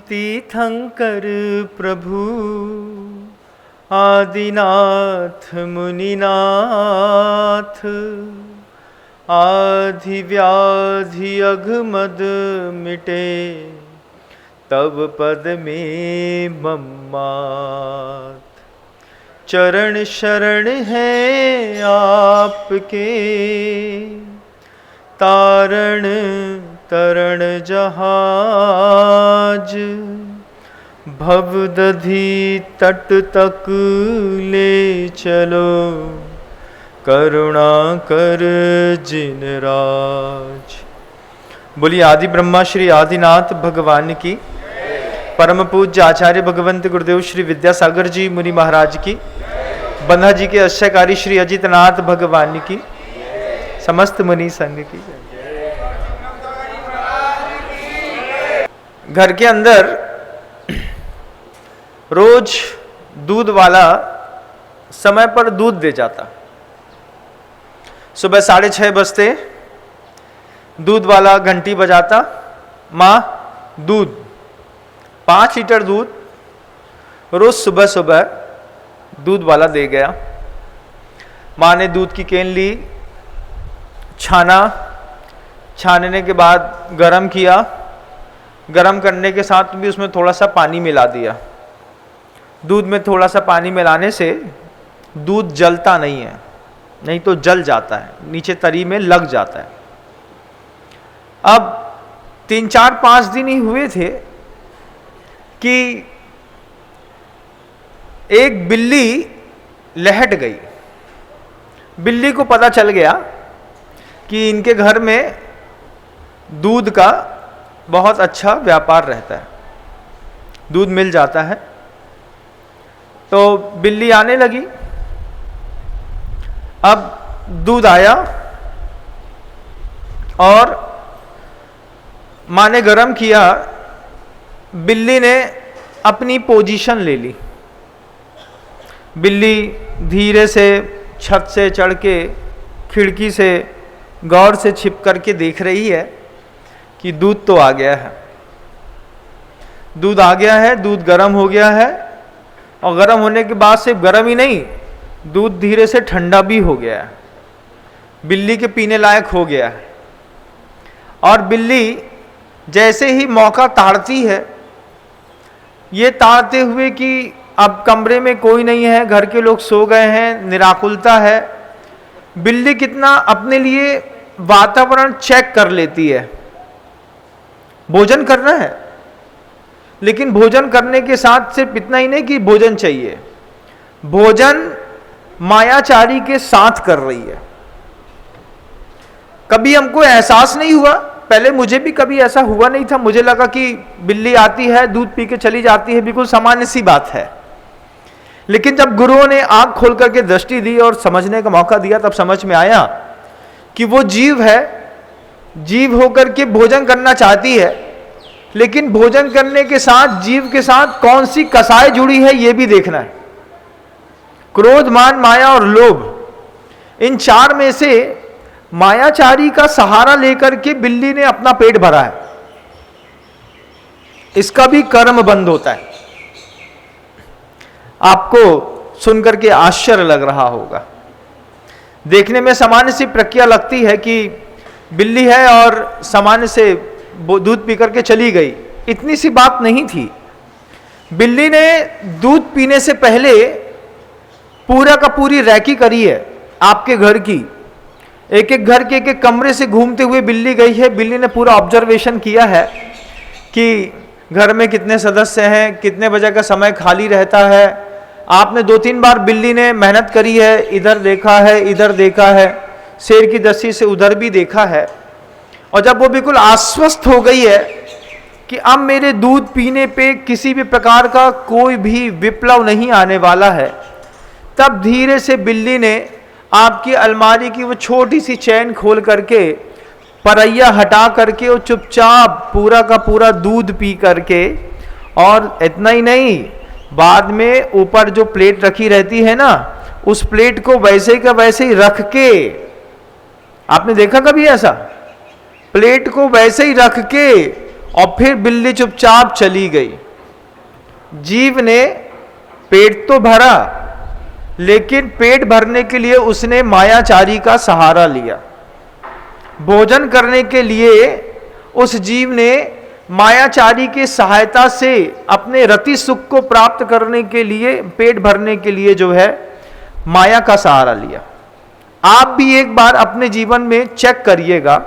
तीर्थंकर प्रभु आदिनाथ मुनिनाथ आधि व्याधि अघमद मिटे तब पद में मम्मात। चरण शरण है आपके तारण तरण जहाज भवदधि तट तक ले चलो करुणा कर जिन राज। बोलिए आदि ब्रह्मा श्री आदिनाथ भगवान की, परम पूज्य आचार्य भगवंत गुरुदेव श्री विद्यासागर जी मुनि महाराज की, बंधा जी के अश्यकारी श्री अजितनाथ भगवान की, समस्त मुनि संघ की। घर के अंदर रोज दूध वाला समय पर दूध दे जाता। सुबह 6:30 बजते दूध वाला घंटी बजाता, माँ दूध, 5 लीटर दूध रोज सुबह सुबह दूध वाला दे गया। माँ ने दूध की केन ली, छाना, छानने के बाद गरम किया, गरम करने के साथ भी उसमें थोड़ा सा पानी मिला दिया। दूध में थोड़ा सा पानी मिलाने से दूध जलता नहीं है, नहीं तो जल जाता है, नीचे तरी में लग जाता है। अब 3, 4, 5 दिन ही हुए थे कि एक बिल्ली लहट गई। बिल्ली को पता चल गया कि इनके घर में दूध का बहुत अच्छा व्यापार रहता है, दूध मिल जाता है। तो बिल्ली आने लगी। अब दूध आया और माँ ने गरम किया, बिल्ली ने अपनी पोजीशन ले ली। बिल्ली धीरे से छत से चढ़ के खिड़की से गौर से छिप करके देख रही है कि दूध तो आ गया है, दूध आ गया है, दूध गर्म हो गया है। और गर्म होने के बाद सिर्फ गर्म ही नहीं, दूध धीरे से ठंडा भी हो गया है, बिल्ली के पीने लायक हो गया है। और बिल्ली जैसे ही मौका ताड़ती है, ये ताड़ते हुए कि अब कमरे में कोई नहीं है, घर के लोग सो गए हैं, निराकुलता है, बिल्ली कितना अपने लिए वातावरण चेक कर लेती है। भोजन करना है, लेकिन भोजन करने के साथ सिर्फ इतना ही नहीं कि भोजन चाहिए, भोजन मायाचारी के साथ कर रही है। कभी हमको एहसास नहीं हुआ, पहले मुझे भी कभी ऐसा हुआ नहीं था, मुझे लगा कि बिल्ली आती है, दूध पी के चली जाती है, बिल्कुल सामान्य सी बात है। लेकिन जब गुरुओं ने आंख खोल करके दृष्टि दी और समझने का मौका दिया, तब समझ में आया कि वो जीव है, जीव होकर के भोजन करना चाहती है, लेकिन भोजन करने के साथ जीव के साथ कौन सी कसाई जुड़ी है ये भी देखना है। क्रोध, मान, माया और लोभ, इन 4 में से मायाचारी का सहारा लेकर के बिल्ली ने अपना पेट भरा है। इसका भी कर्म बंद होता है। आपको सुनकर के आश्चर्य लग रहा होगा, देखने में सामान्य सी प्रक्रिया लगती है कि बिल्ली है और सामान्य से दूध पी करके चली गई, इतनी सी बात नहीं थी। बिल्ली ने दूध पीने से पहले पूरा का पूरी रैकी करी है आपके घर की। एक एक घर के एक एक कमरे से घूमते हुए बिल्ली गई है। बिल्ली ने पूरा ऑब्जर्वेशन किया है कि घर में कितने सदस्य हैं, कितने बजे का समय खाली रहता है। आपने 2-3 बार बिल्ली ने मेहनत करी है, इधर देखा है, इधर देखा है, शेर की दृष्टि से उधर भी देखा है। और जब वो बिल्कुल आश्वस्त हो गई है कि अब मेरे दूध पीने पे किसी भी प्रकार का कोई भी विप्लव नहीं आने वाला है, तब धीरे से बिल्ली ने आपकी अलमारी की वो छोटी सी चैन खोल करके परैया हटा करके वो चुपचाप पूरा का पूरा दूध पी करके, और इतना ही नहीं, बाद में ऊपर जो प्लेट रखी रहती है ना, उस प्लेट को वैसे का वैसे ही रख के, आपने देखा कभी ऐसा? प्लेट को वैसे ही रख के और फिर बिल्ली चुपचाप चली गई। जीव ने पेट तो भरा, लेकिन पेट भरने के लिए उसने मायाचारी का सहारा लिया। भोजन करने के लिए उस जीव ने मायाचारी की सहायता से अपने रति सुख को प्राप्त करने के लिए, पेट भरने के लिए जो है माया का सहारा लिया। आप भी एक बार अपने जीवन में चेक करिएगा,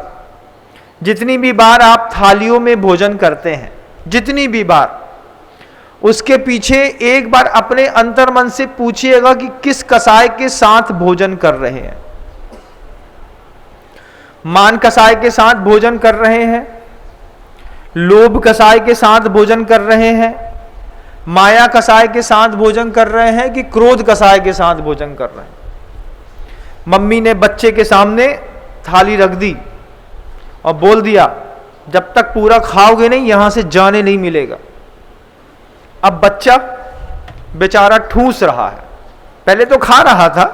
जितनी भी बार आप थालियों में भोजन करते हैं, जितनी भी बार, उसके पीछे एक बार अपने अंतर्मन से पूछिएगा कि किस कसाय के साथ भोजन कर रहे हैं। मान कसाय के साथ भोजन कर रहे हैं, लोभ कसाय के साथ भोजन कर रहे हैं, माया कसाय के साथ भोजन कर रहे हैं, कि क्रोध कसाय के साथ भोजन कर रहे हैं। मम्मी ने बच्चे के सामने थाली रख दी और बोल दिया, जब तक पूरा खाओगे नहीं यहां से जाने नहीं मिलेगा। अब बच्चा बेचारा ठूस रहा है, पहले तो खा रहा था,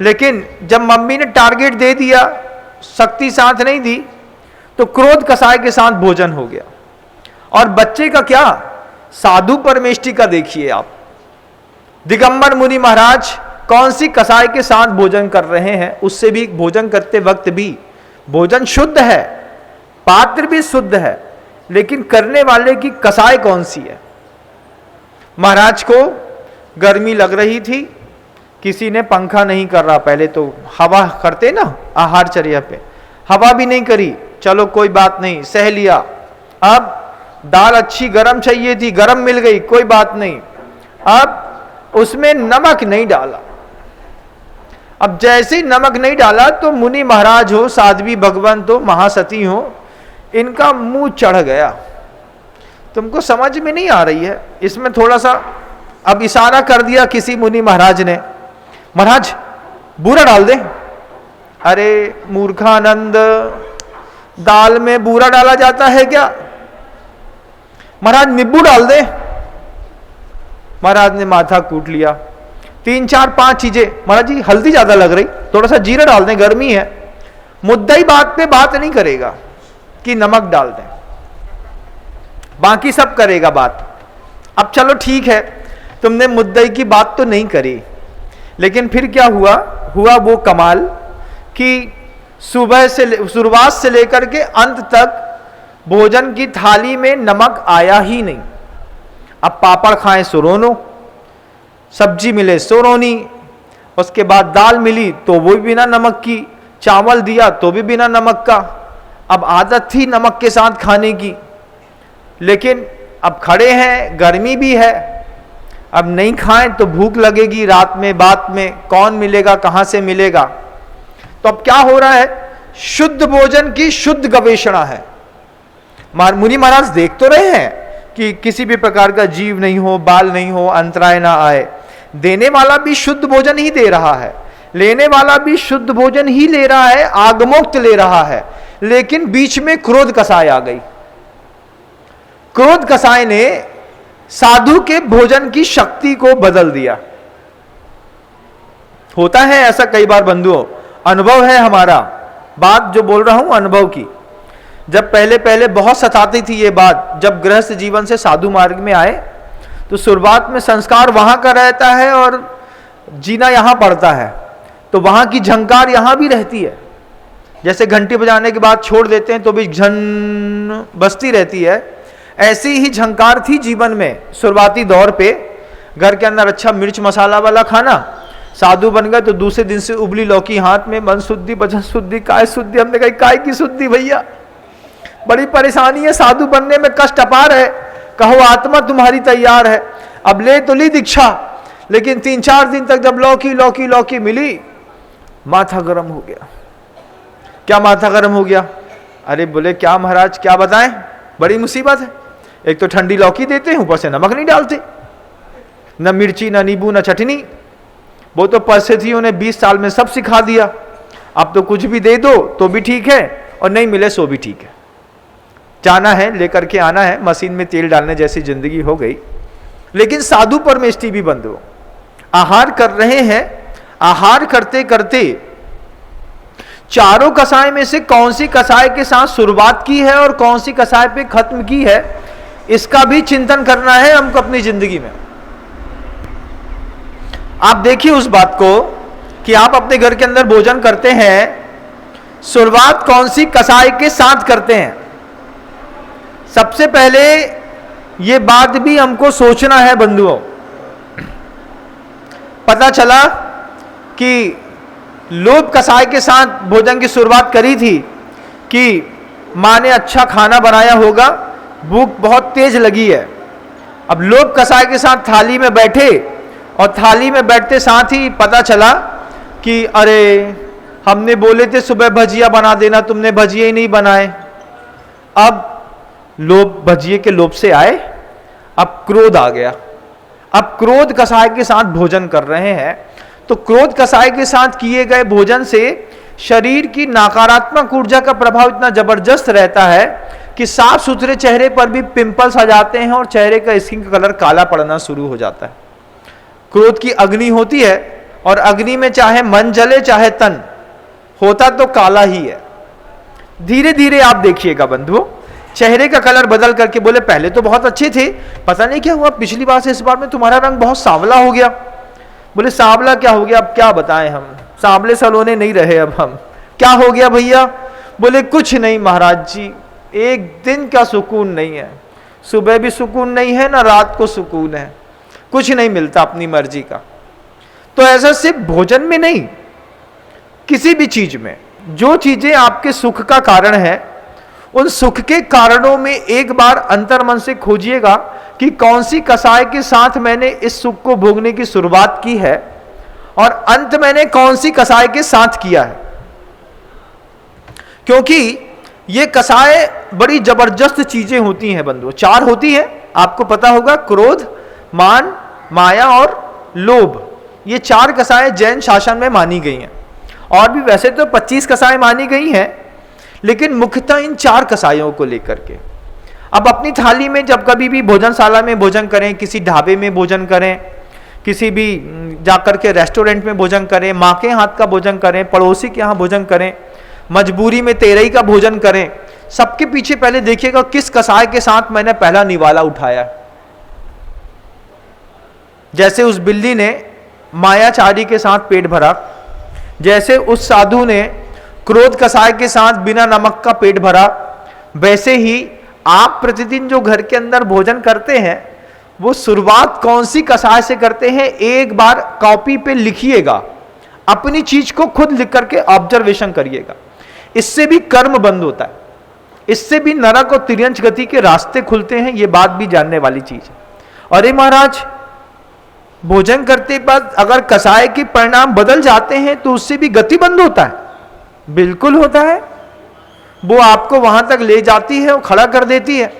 लेकिन जब मम्मी ने टारगेट दे दिया, शक्ति साथ नहीं दी, तो क्रोध कसाय के साथ भोजन हो गया। और बच्चे का क्या, साधु परमेष्टि का देखिए आप, दिगंबर मुनि महाराज कौन सी कसाय के साथ भोजन कर रहे हैं। उससे भी भोजन करते वक्त भी भोजन शुद्ध है, पात्र भी शुद्ध है, लेकिन करने वाले की कसाय कौन सी है। महाराज को गर्मी लग रही थी, किसी ने पंखा नहीं कर रहा, पहले तो हवा करते ना आहारचर्या पे, हवा भी नहीं करी, चलो कोई बात नहीं, सह लिया। अब दाल अच्छी गरम चाहिए थी, गरम मिल गई, कोई बात नहीं, अब उसमें नमक नहीं डाला। अब जैसे ही नमक नहीं डाला तो मुनि महाराज हो, साध्वी भगवंत हो, महासती हो, इनका मुंह चढ़ गया। तुमको समझ में नहीं आ रही है, इसमें थोड़ा सा अब इशारा कर दिया किसी मुनि महाराज ने, महाराज बूरा डाल दे। अरे मूर्खानंद, दाल में बूरा डाला जाता है क्या? महाराज नींबू डाल दे। महाराज ने माथा कूट लिया, 3 4 5 चीजें, महाराज जी हल्दी ज्यादा लग रही, थोड़ा सा जीरा डाल दें, गर्मी है। मुद्दई बात पे बात नहीं करेगा कि नमक डाल दें, बाकी सब करेगा बात। अब चलो ठीक है, तुमने मुद्दई की बात तो नहीं करी, लेकिन फिर क्या हुआ वो कमाल कि शुरुआत से लेकर के अंत तक भोजन की थाली में नमक आया ही नहीं। अब पापड़ खाएं सुरोनो, सब्जी मिले सुरोनी, उसके बाद दाल मिली तो वो भी बिना नमक की, चावल दिया तो भी बिना नमक का। अब आदत थी नमक के साथ खाने की, लेकिन अब खड़े हैं, गर्मी भी है, अब नहीं खाएं तो भूख लगेगी, रात में बात में कौन मिलेगा, कहां से मिलेगा। तो अब क्या हो रहा है, शुद्ध भोजन की शुद्ध गवेषणा है। मुनि महाराज देख तो रहे हैं कि किसी भी प्रकार का जीव नहीं हो, बाल नहीं हो, अंतराय ना आए। देने वाला भी शुद्ध भोजन ही दे रहा है, लेने वाला भी शुद्ध भोजन ही ले रहा है, आगमोक्त ले रहा है, लेकिन बीच में क्रोध कसाय आ गई। क्रोध कसाय ने साधु के भोजन की शक्ति को बदल दिया। होता है ऐसा कई बार बंधुओं, अनुभव है हमारा, बात जो बोल रहा हूं अनुभव की। जब पहले पहले बहुत सताती थी ये बात, जब गृहस्थ जीवन से साधु मार्ग में आए तो शुरुआत में संस्कार वहां का रहता है और जीना यहां पड़ता है, तो वहां की झंकार यहां भी रहती है। जैसे घंटी बजाने के बाद छोड़ देते हैं तो भी झन बजती रहती है, ऐसी ही झंकार थी जीवन में शुरुआती दौर पे। घर के अंदर अच्छा मिर्च मसाला वाला खाना, साधु बन गए तो दूसरे दिन से उबली लौकी हाथ में, मन शुद्धि वचन शुद्धि काय शुद्धि। हमने कहा काय की शुद्धि भैया, बड़ी परेशानी है, साधु बनने में कष्ट अपार है, कहो आत्मा तुम्हारी तैयार है। अब ले तो ली दीक्षा, लेकिन 3 4 दिन तक जब लौकी लौकी लौकी मिली, माथा गर्म हो गया। क्या माथा गर्म हो गया? अरे बोले क्या महाराज क्या बताएं, बड़ी मुसीबत है। एक तो ठंडी लौकी देते हैं, ऊपर से नमक नहीं डालते, न मिर्ची न नींबू न चटनी। वो तो परिस्थितियों ने 20 साल में सब सिखा दिया। अब तो कुछ भी दे दो तो भी ठीक है, और नहीं मिले सो भी ठीक है, जाना है लेकर के आना है, मशीन में तेल डालने जैसी जिंदगी हो गई। लेकिन साधु परमेष्टि भी बंद हो, आहार कर रहे हैं, आहार करते करते चारों कसाय में से कौन सी कसाय के साथ शुरुआत की है और कौन सी कसाय पे खत्म की है, इसका भी चिंतन करना है हमको अपनी जिंदगी में। आप देखिए उस बात को कि आप अपने घर के अंदर भोजन करते हैं, शुरुआत कौन सी कसाय के साथ करते हैं। सबसे पहले ये बात भी हमको सोचना है बंधुओं। पता चला कि लोभ कसाय के साथ भोजन की शुरुआत करी थी कि माँ ने अच्छा खाना बनाया होगा, भूख बहुत तेज लगी है। अब लोभ कसाय के साथ थाली में बैठे और थाली में बैठते साथ ही पता चला कि अरे हमने बोले थे सुबह भजिया बना देना, तुमने भजिया ही नहीं बनाए। अब लोभ भजिए के लोभ से आए, अब क्रोध आ गया। अब क्रोध कसाय के साथ भोजन कर रहे हैं, तो क्रोध कसाय के साथ किए गए भोजन से शरीर की नकारात्मक ऊर्जा का प्रभाव इतना जबरदस्त रहता है कि साफ सुथरे चेहरे पर भी पिंपल्स आ जाते हैं और चेहरे का स्किन का कलर काला पड़ना शुरू हो जाता है। क्रोध की अग्नि होती है और अग्नि में चाहे मन जले चाहे तन, होता तो काला ही है। धीरे धीरे आप देखिएगा बंधुओं, चेहरे का कलर बदल करके बोले पहले तो बहुत अच्छे थे, पता नहीं क्या हुआ, पिछली बार से इस बार में तुम्हारा रंग बहुत सांवला हो गया। बोले सांवला क्या हो गया, अब क्या बताएं हम, सांवले सलोने नहीं रहे अब हम। क्या हो गया भैया? बोले कुछ नहीं महाराज जी, एक दिन का सुकून नहीं है, सुबह भी सुकून नहीं है ना रात को सुकून है, कुछ नहीं मिलता अपनी मर्जी का। तो ऐसा सिर्फ भोजन में नहीं, किसी भी चीज में, जो चीजें आपके सुख का कारण है, उन सुख के कारणों में एक बार अंतर्मन से खोजिएगा कि कौन सी कसाय के साथ मैंने इस सुख को भोगने की शुरुआत की है और अंत मैंने कौन सी कसाय के साथ किया है। क्योंकि ये कसाय बड़ी जबरदस्त चीजें होती हैं बंधुओं, 4 होती हैं, आपको पता होगा, क्रोध, मान, माया और लोभ। ये 4 कसाएं जैन शासन में मानी गई हैं, और भी वैसे तो 25 कसाएं मानी गई हैं, लेकिन मुख्यतः इन 4 कसायों को लेकर के। अब अपनी थाली में जब कभी भी भोजनशाला में भोजन करें, किसी ढाबे में भोजन करें, किसी भी जाकर के रेस्टोरेंट में भोजन करें, माँ के हाथ का भोजन करें, पड़ोसी के यहाँ भोजन करें, मजबूरी में तेरही का भोजन करें, सबके पीछे पहले देखिएगा किस कसाय के साथ मैंने पहला निवाला उठाया। जैसे उस बिल्ली ने मायाचारी के साथ पेट भरा, जैसे उस साधु ने क्रोध कसाय के साथ बिना नमक का पेट भरा, वैसे ही आप प्रतिदिन जो घर के अंदर भोजन करते हैं वो शुरुआत कौन सी कसाय से करते हैं, एक बार कॉपी पे लिखिएगा, अपनी चीज को खुद लिख करके ऑब्जर्वेशन करिएगा। इससे भी कर्म बंद होता है, इससे भी नरक और तिर्यंच गति के रास्ते खुलते हैं, ये बात भी जानने वाली चीज है। अरे महाराज, भोजन करते बाद अगर कसाय के परिणाम बदल जाते हैं तो उससे भी गति बंद होता है? बिल्कुल होता है, वो आपको वहां तक ले जाती है और खड़ा कर देती है।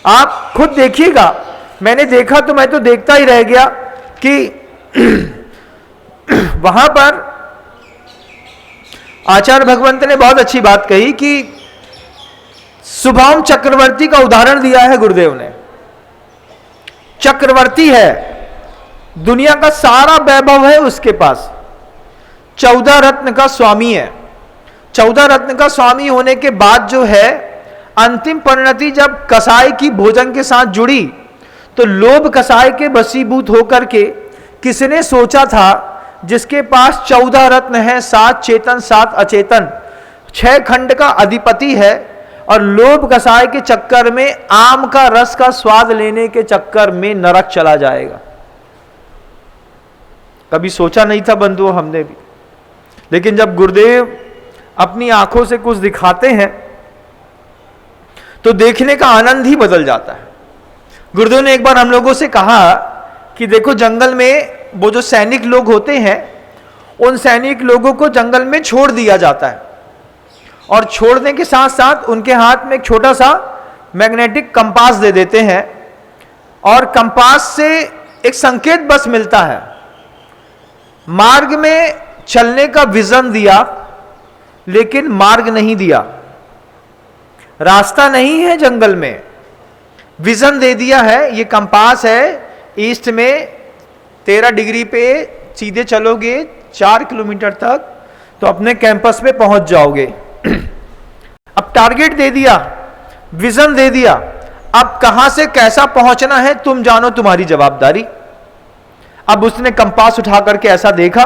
आप खुद देखिएगा, मैंने देखा तो मैं तो देखता ही रह गया कि वहां पर आचार्य भगवंत ने बहुत अच्छी बात कही कि शुभम चक्रवर्ती का उदाहरण दिया है गुरुदेव ने। चक्रवर्ती है, दुनिया का सारा वैभव है उसके पास, 14 रत्न का स्वामी है। 14 रत्न का स्वामी होने के बाद जो है अंतिम परिणति जब कसाय की भोजन के साथ जुड़ी तो लोभ कसाय के वशीभूत होकर के किसने सोचा था, जिसके पास 14 रत्न है, 7 चेतन 7 अचेतन, 6 खंड का अधिपति है, और लोभ कसाय के चक्कर में आम का रस का स्वाद लेने के चक्कर में नरक चला जाएगा। कभी सोचा नहीं था बंधुओं हमने भी, लेकिन जब गुरुदेव अपनी आंखों से कुछ दिखाते हैं तो देखने का आनंद ही बदल जाता है। गुरुदेव ने एक बार हम लोगों से कहा कि देखो, जंगल में वो जो सैनिक लोग होते हैं, उन सैनिक लोगों को जंगल में छोड़ दिया जाता है, और छोड़ने के साथ साथ उनके हाथ में एक छोटा सा मैग्नेटिक कंपास दे देते हैं, और कंपास से एक संकेत बस मिलता है। मार्ग में चलने का विजन दिया, लेकिन मार्ग नहीं दिया। रास्ता नहीं है जंगल में, विजन दे दिया है, ये कंपास है, ईस्ट में 13 डिग्री पे सीधे चलोगे 4 किलोमीटर तक, तो अपने कैंपस पे पहुंच जाओगे। अब टारगेट दे दिया, विजन दे दिया, अब कहां से कैसा पहुंचना है तुम जानो, तुम्हारी जवाबदारी। अब उसने कंपास उठा करके ऐसा देखा,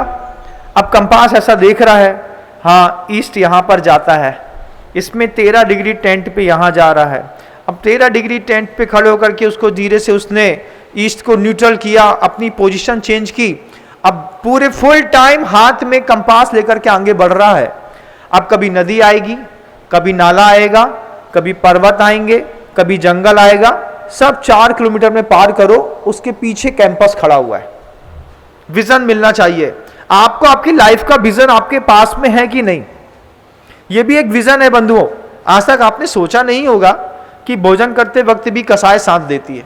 अब कंपास ऐसा देख रहा है, हाँ ईस्ट यहां पर जाता है, इसमें 13 डिग्री टेंट पे यहां जा रहा है। अब 13 डिग्री टेंट पे खड़े होकर के उसको धीरे से उसने ईस्ट को न्यूट्रल किया, अपनी पोजीशन चेंज की। अब पूरे फुल टाइम हाथ में कंपास लेकर के आगे बढ़ रहा है। अब कभी नदी आएगी, कभी नाला आएगा, कभी पर्वत आएंगे, कभी जंगल आएगा, सब 4 किलोमीटर में पार करो, उसके पीछे कैंपस खड़ा हुआ है। विजन मिलना चाहिए आपको। आपकी लाइफ का विजन आपके पास में है कि नहीं, यह भी एक विजन है बंधुओं। आज तक आपने सोचा नहीं होगा कि भोजन करते वक्त भी कसाय साथ देती है,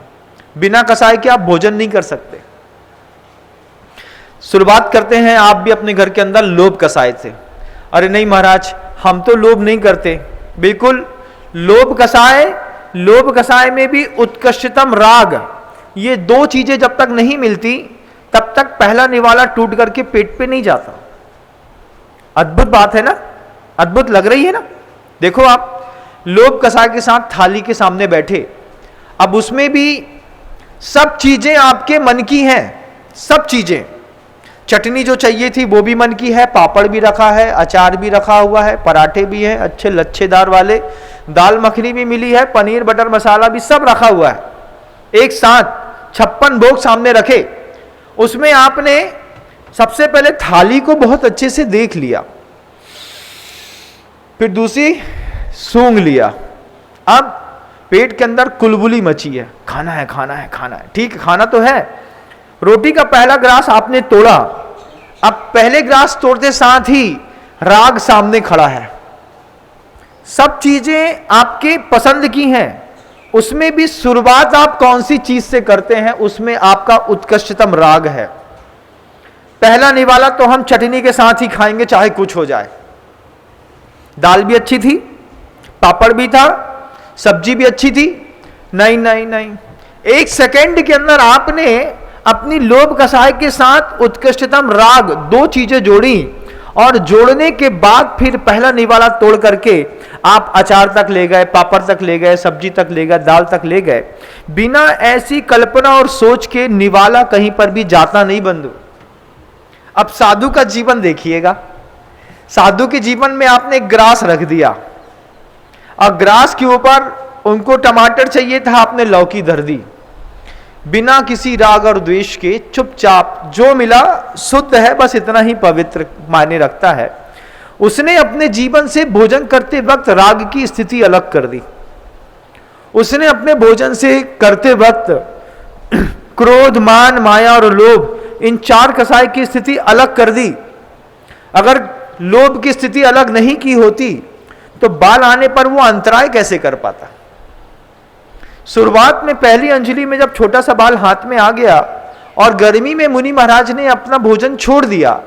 बिना कसाय के आप भोजन नहीं कर सकते। शुरुआत करते हैं, आप भी अपने घर के अंदर लोभ कसाय थे। अरे नहीं महाराज, हम तो लोभ नहीं करते। बिल्कुल, लोभ कसाय में भी उत्कृष्टतम राग, ये 2 चीजें जब तक नहीं मिलती तब तक पहला निवाला टूट करके पेट पे नहीं जाता। अद्भुत बात है ना, अद्भुत लग रही है ना। देखो आप लोभ कसाय के साथ थाली के सामने बैठे, अब उसमें भी सब चीजें आपके मन की हैं, सब चीजें। चटनी जो चाहिए थी वो भी मन की है, पापड़ भी रखा है, अचार भी रखा हुआ है, पराठे भी हैं अच्छे लच्छेदार वाले, दाल मखनी भी मिली है, पनीर बटर मसाला भी सब रखा हुआ है। एक साथ 56 भोग सामने रखे, उसमें आपने सबसे पहले थाली को बहुत अच्छे से देख लिया, फिर दूसरी सूंघ लिया, अब पेट के अंदर कुलबुली मची है, खाना है खाना है खाना है। ठीक, खाना तो है। रोटी का पहला ग्रास आपने तोड़ा, अब पहले ग्रास तोड़ते साथ ही राग सामने खड़ा है, सब चीजें आपके पसंद की हैं, उसमें भी शुरुआत आप कौन सी चीज से करते हैं उसमें आपका उत्कृष्टतम राग है। पहला निवाला तो हम चटनी के साथ ही खाएंगे चाहे कुछ हो जाए। दाल भी अच्छी थी, पापड़ भी था, सब्जी भी अच्छी थी। नहीं नहीं नहीं, 1 सेकेंड के अंदर आपने अपनी लोभ कसाय के साथ उत्कृष्टतम राग 2 चीजें जोड़ी, और जोड़ने के बाद फिर पहला निवाला तोड़ करके आप अचार तक ले गए, पापड़ तक ले गए, सब्जी तक ले गए, दाल तक ले गए। बिना ऐसी कल्पना और सोच के निवाला कहीं पर भी जाता नहीं बंधु। अब साधु का जीवन देखिएगा, साधु के जीवन में आपने एक ग्रास रख दिया, और ग्रास के ऊपर उनको टमाटर चाहिए था, आपने लौकी धर दी, बिना किसी राग और द्वेष के चुपचाप जो मिला शुद्ध है, बस इतना ही पवित्र मायने रखता है। उसने अपने जीवन से भोजन करते वक्त राग की स्थिति अलग कर दी। उसने अपने भोजन से करते वक्त क्रोध, मान, माया और लोभ, इन 4 कसाय की स्थिति अलग कर दी। अगर लोभ की स्थिति अलग नहीं की होती तो बाल आने पर वो अंतराय कैसे कर पाता। शुरुआत में पहली अंजलि में जब छोटा सा बाल हाथ में आ गया और गर्मी में मुनि महाराज ने अपना भोजन छोड़ दिया,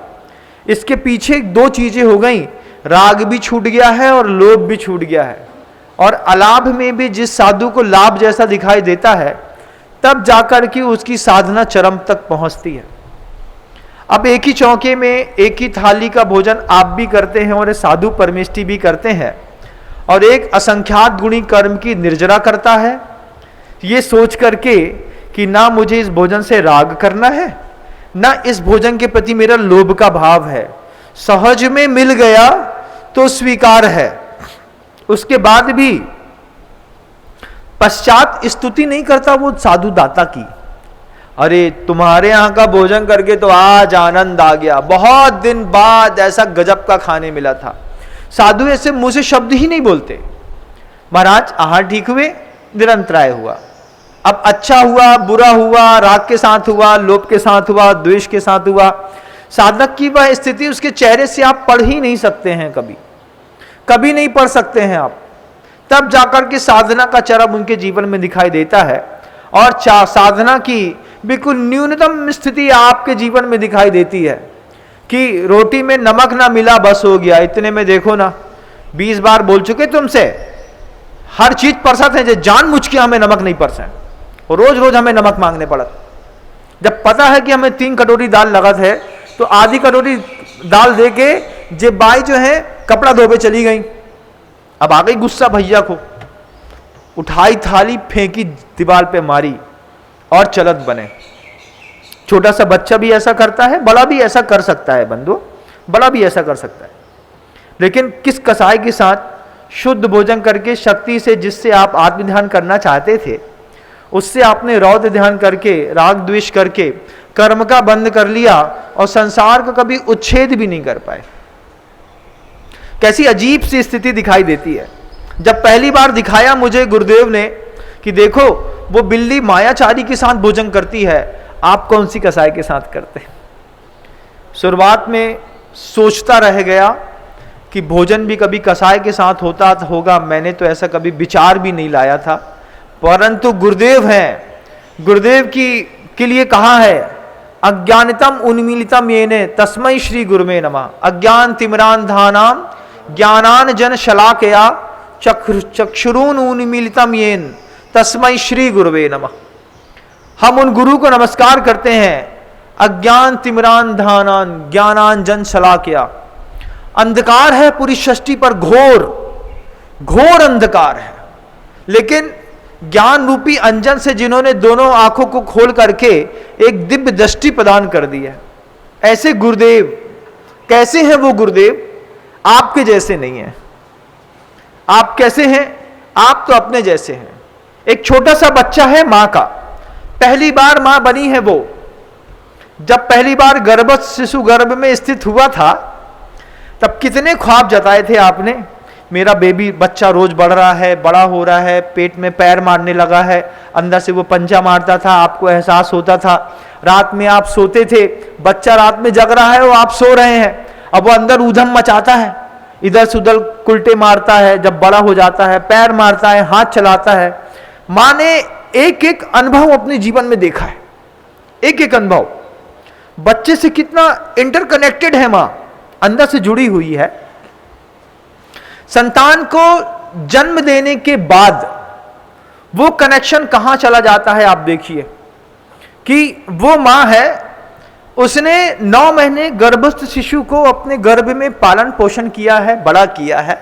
इसके पीछे 2 चीजें हो गई, राग भी छूट गया है और लोभ भी छूट गया है। और अलाभ में भी जिस साधु को लाभ जैसा दिखाई देता है, तब जाकर के उसकी साधना चरम तक पहुंचती है। अब एक ही चौके में एक ही थाली का भोजन आप भी करते हैं और साधु परमेष्टि भी करते हैं, और एक असंख्यात गुणी कर्म की निर्जरा करता है, ये सोच करके कि ना मुझे इस भोजन से राग करना है, ना इस भोजन के प्रति मेरा लोभ का भाव है, सहज में मिल गया तो स्वीकार है। उसके बाद भी पश्चात स्तुति नहीं करता वो साधु दाता की, अरे तुम्हारे यहां का भोजन करके तो आज आनंद आ गया, बहुत दिन बाद ऐसा गजब का खाने मिला था। साधु ऐसे मुंह से शब्द ही नहीं बोलते, महाराज आहार ठीक हुए, निरंतराय हुआ। अब अच्छा हुआ, बुरा हुआ, राग के साथ हुआ, लोभ के साथ हुआ, द्वेष के साथ हुआ, साधक की वह स्थिति उसके चेहरे से आप पढ़ ही नहीं सकते हैं, कभी कभी नहीं पढ़ सकते हैं आप। तब जाकर के साधना का चरम उनके जीवन में दिखाई देता है, और साधना की बिल्कुल न्यूनतम स्थिति आपके जीवन में दिखाई देती है कि रोटी में नमक ना मिला बस हो गया। इतने में देखो ना 20 बार बोल चुके तुमसे, हर चीज परसत है, जान मुझ के हमें नमक नहीं परसे, और रोज रोज हमें नमक मांगने पड़त। जब पता है कि हमें 3 कटोरी दाल लगत है तो आधी कटोरी दाल दे के जे बाई जो है कपड़ा धोबे चली गई। अब आ गई गुस्सा भैया को, उठाई थाली फेंकी दीवार पे मारी और चलत बने। छोटा सा बच्चा भी ऐसा करता है, बड़ा भी ऐसा कर सकता है बंधु, बड़ा भी ऐसा कर सकता है। लेकिन किस कसाई के साथ शुद्ध भोजन करके शक्ति से जिससे आप आत्मध्यान करना चाहते थे, उससे आपने रौद्र ध्यान करके, राग द्वेष करके कर्म का बंद कर लिया और संसार का कभी उच्छेद भी नहीं कर पाए। कैसी अजीब सी स्थिति दिखाई देती है। जब पहली बार दिखाया मुझे गुरुदेव ने कि देखो वो बिल्ली मायाचारी के साथ भोजन करती है, आप कौन सी कसाई के साथ करते। शुरुआत में सोचता रह गया कि भोजन भी कभी कसाई के साथ होता होगा, मैंने तो ऐसा कभी विचार भी नहीं लाया था। परंतु गुरुदेव हैं, गुरुदेव के लिए कहा है, अज्ञानितम उन्मीलितम येने तस्मै श्री गुरुवे नमः। अज्ञान तिमिरांधानाम ज्ञानान जन शलाकया चक्षुरून उन्मीलितम येन तस्मै श्री गुरुवे नमः। हम उन गुरु को नमस्कार करते हैं, अज्ञान तिमिरांधानान ज्ञानान जन शलाकया। अंधकार है पूरी सृष्टि पर, घोर घोर अंधकार है, लेकिन ज्ञान रूपी अंजन से जिन्होंने दोनों आंखों को खोल करके एक दिव्य दृष्टि प्रदान कर दी है, ऐसे गुरुदेव कैसे हैं वो गुरुदेव? आपके जैसे नहीं है। आप कैसे हैं? आप तो अपने जैसे हैं। एक छोटा सा बच्चा है मां का, पहली बार मां बनी है वो। जब पहली बार गर्भस्थ शिशु गर्भ में स्थित हुआ था, तब कितने ख्वाब जताए थे आपने, मेरा बेबी बच्चा रोज बढ़ रहा है, बड़ा हो रहा है, पेट में पैर मारने लगा है, अंदर से वो पंजा मारता था, आपको एहसास होता था। रात में आप सोते थे, बच्चा रात में जग रहा है और आप सो रहे हैं, अब वो अंदर ऊधम मचाता है, इधर से उधर कुलटे मारता है, जब बड़ा हो जाता है पैर मारता है, हाथ चलाता है। मां ने एक एक अनुभव अपने जीवन में देखा है, एक एक अनुभव। बच्चे से कितना इंटरकनेक्टेड है मां, अंदर से जुड़ी हुई है। संतान को जन्म देने के बाद वो कनेक्शन कहां चला जाता है, आप देखिए कि वो मां है, उसने 9 महीने गर्भस्थ शिशु को अपने गर्भ में पालन पोषण किया है, बड़ा किया है।